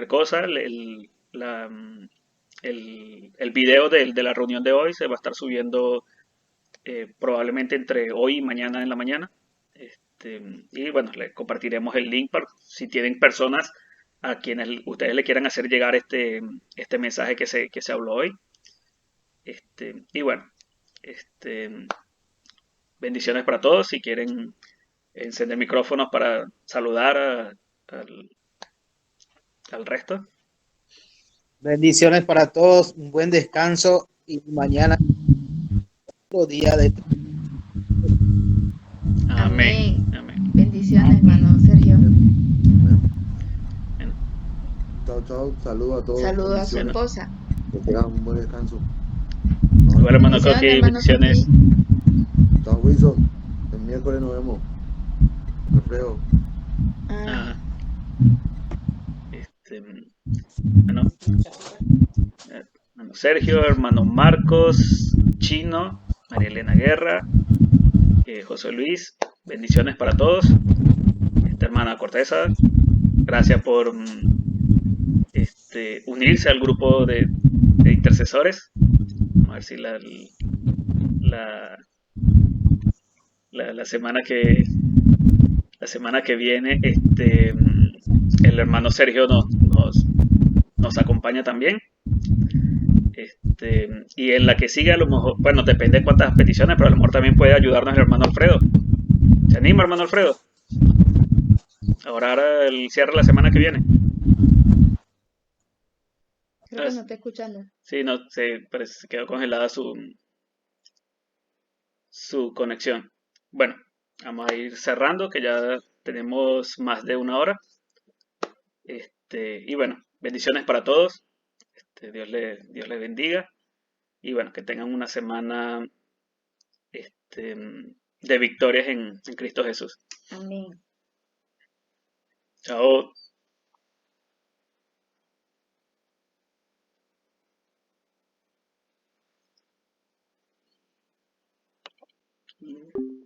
cosa. El video de la reunión de hoy se va a estar subiendo probablemente entre hoy y mañana en la mañana. Y bueno, le compartiremos el link para si tienen personas a quienes ustedes le quieran hacer llegar este mensaje que se habló hoy. Y bueno, bendiciones para todos. Si quieren encender micrófonos para saludar al resto. Bendiciones para todos, un buen descanso y mañana otro día de... Amén. Amén. Bendiciones, hermano Sergio. Chao, chao. Saludos a todos. Saludos a su Bendiciones. esposa. Que tengan un buen descanso. Igual, hermano Bendiciones, Coqui, hermano bendiciones. Coqui. Chao, Wilson. El miércoles nos vemos. Alfredo. Ah, Bueno, hermano Sergio, hermano Marcos, Chino, María Elena Guerra, José Luis, bendiciones para todos. Hermana Corteza, gracias por unirse al grupo de intercesores. Vamos a ver si la semana que viene el hermano Sergio nos acompaña también. Y en la que sigue, a lo mejor, bueno, depende de cuántas peticiones, pero a lo mejor también puede ayudarnos el hermano Alfredo. ¿Se anima, hermano Alfredo? Ahora el cierre la semana que viene. creo que no está escuchando. Sí, no, parece que se quedó congelada su conexión. Bueno, vamos a ir cerrando, que ya tenemos más de una hora. Y bueno, bendiciones para todos. Dios le bendiga. Y bueno, que tengan una semana de victorias en Cristo Jesús. Amén. Chao. Bien.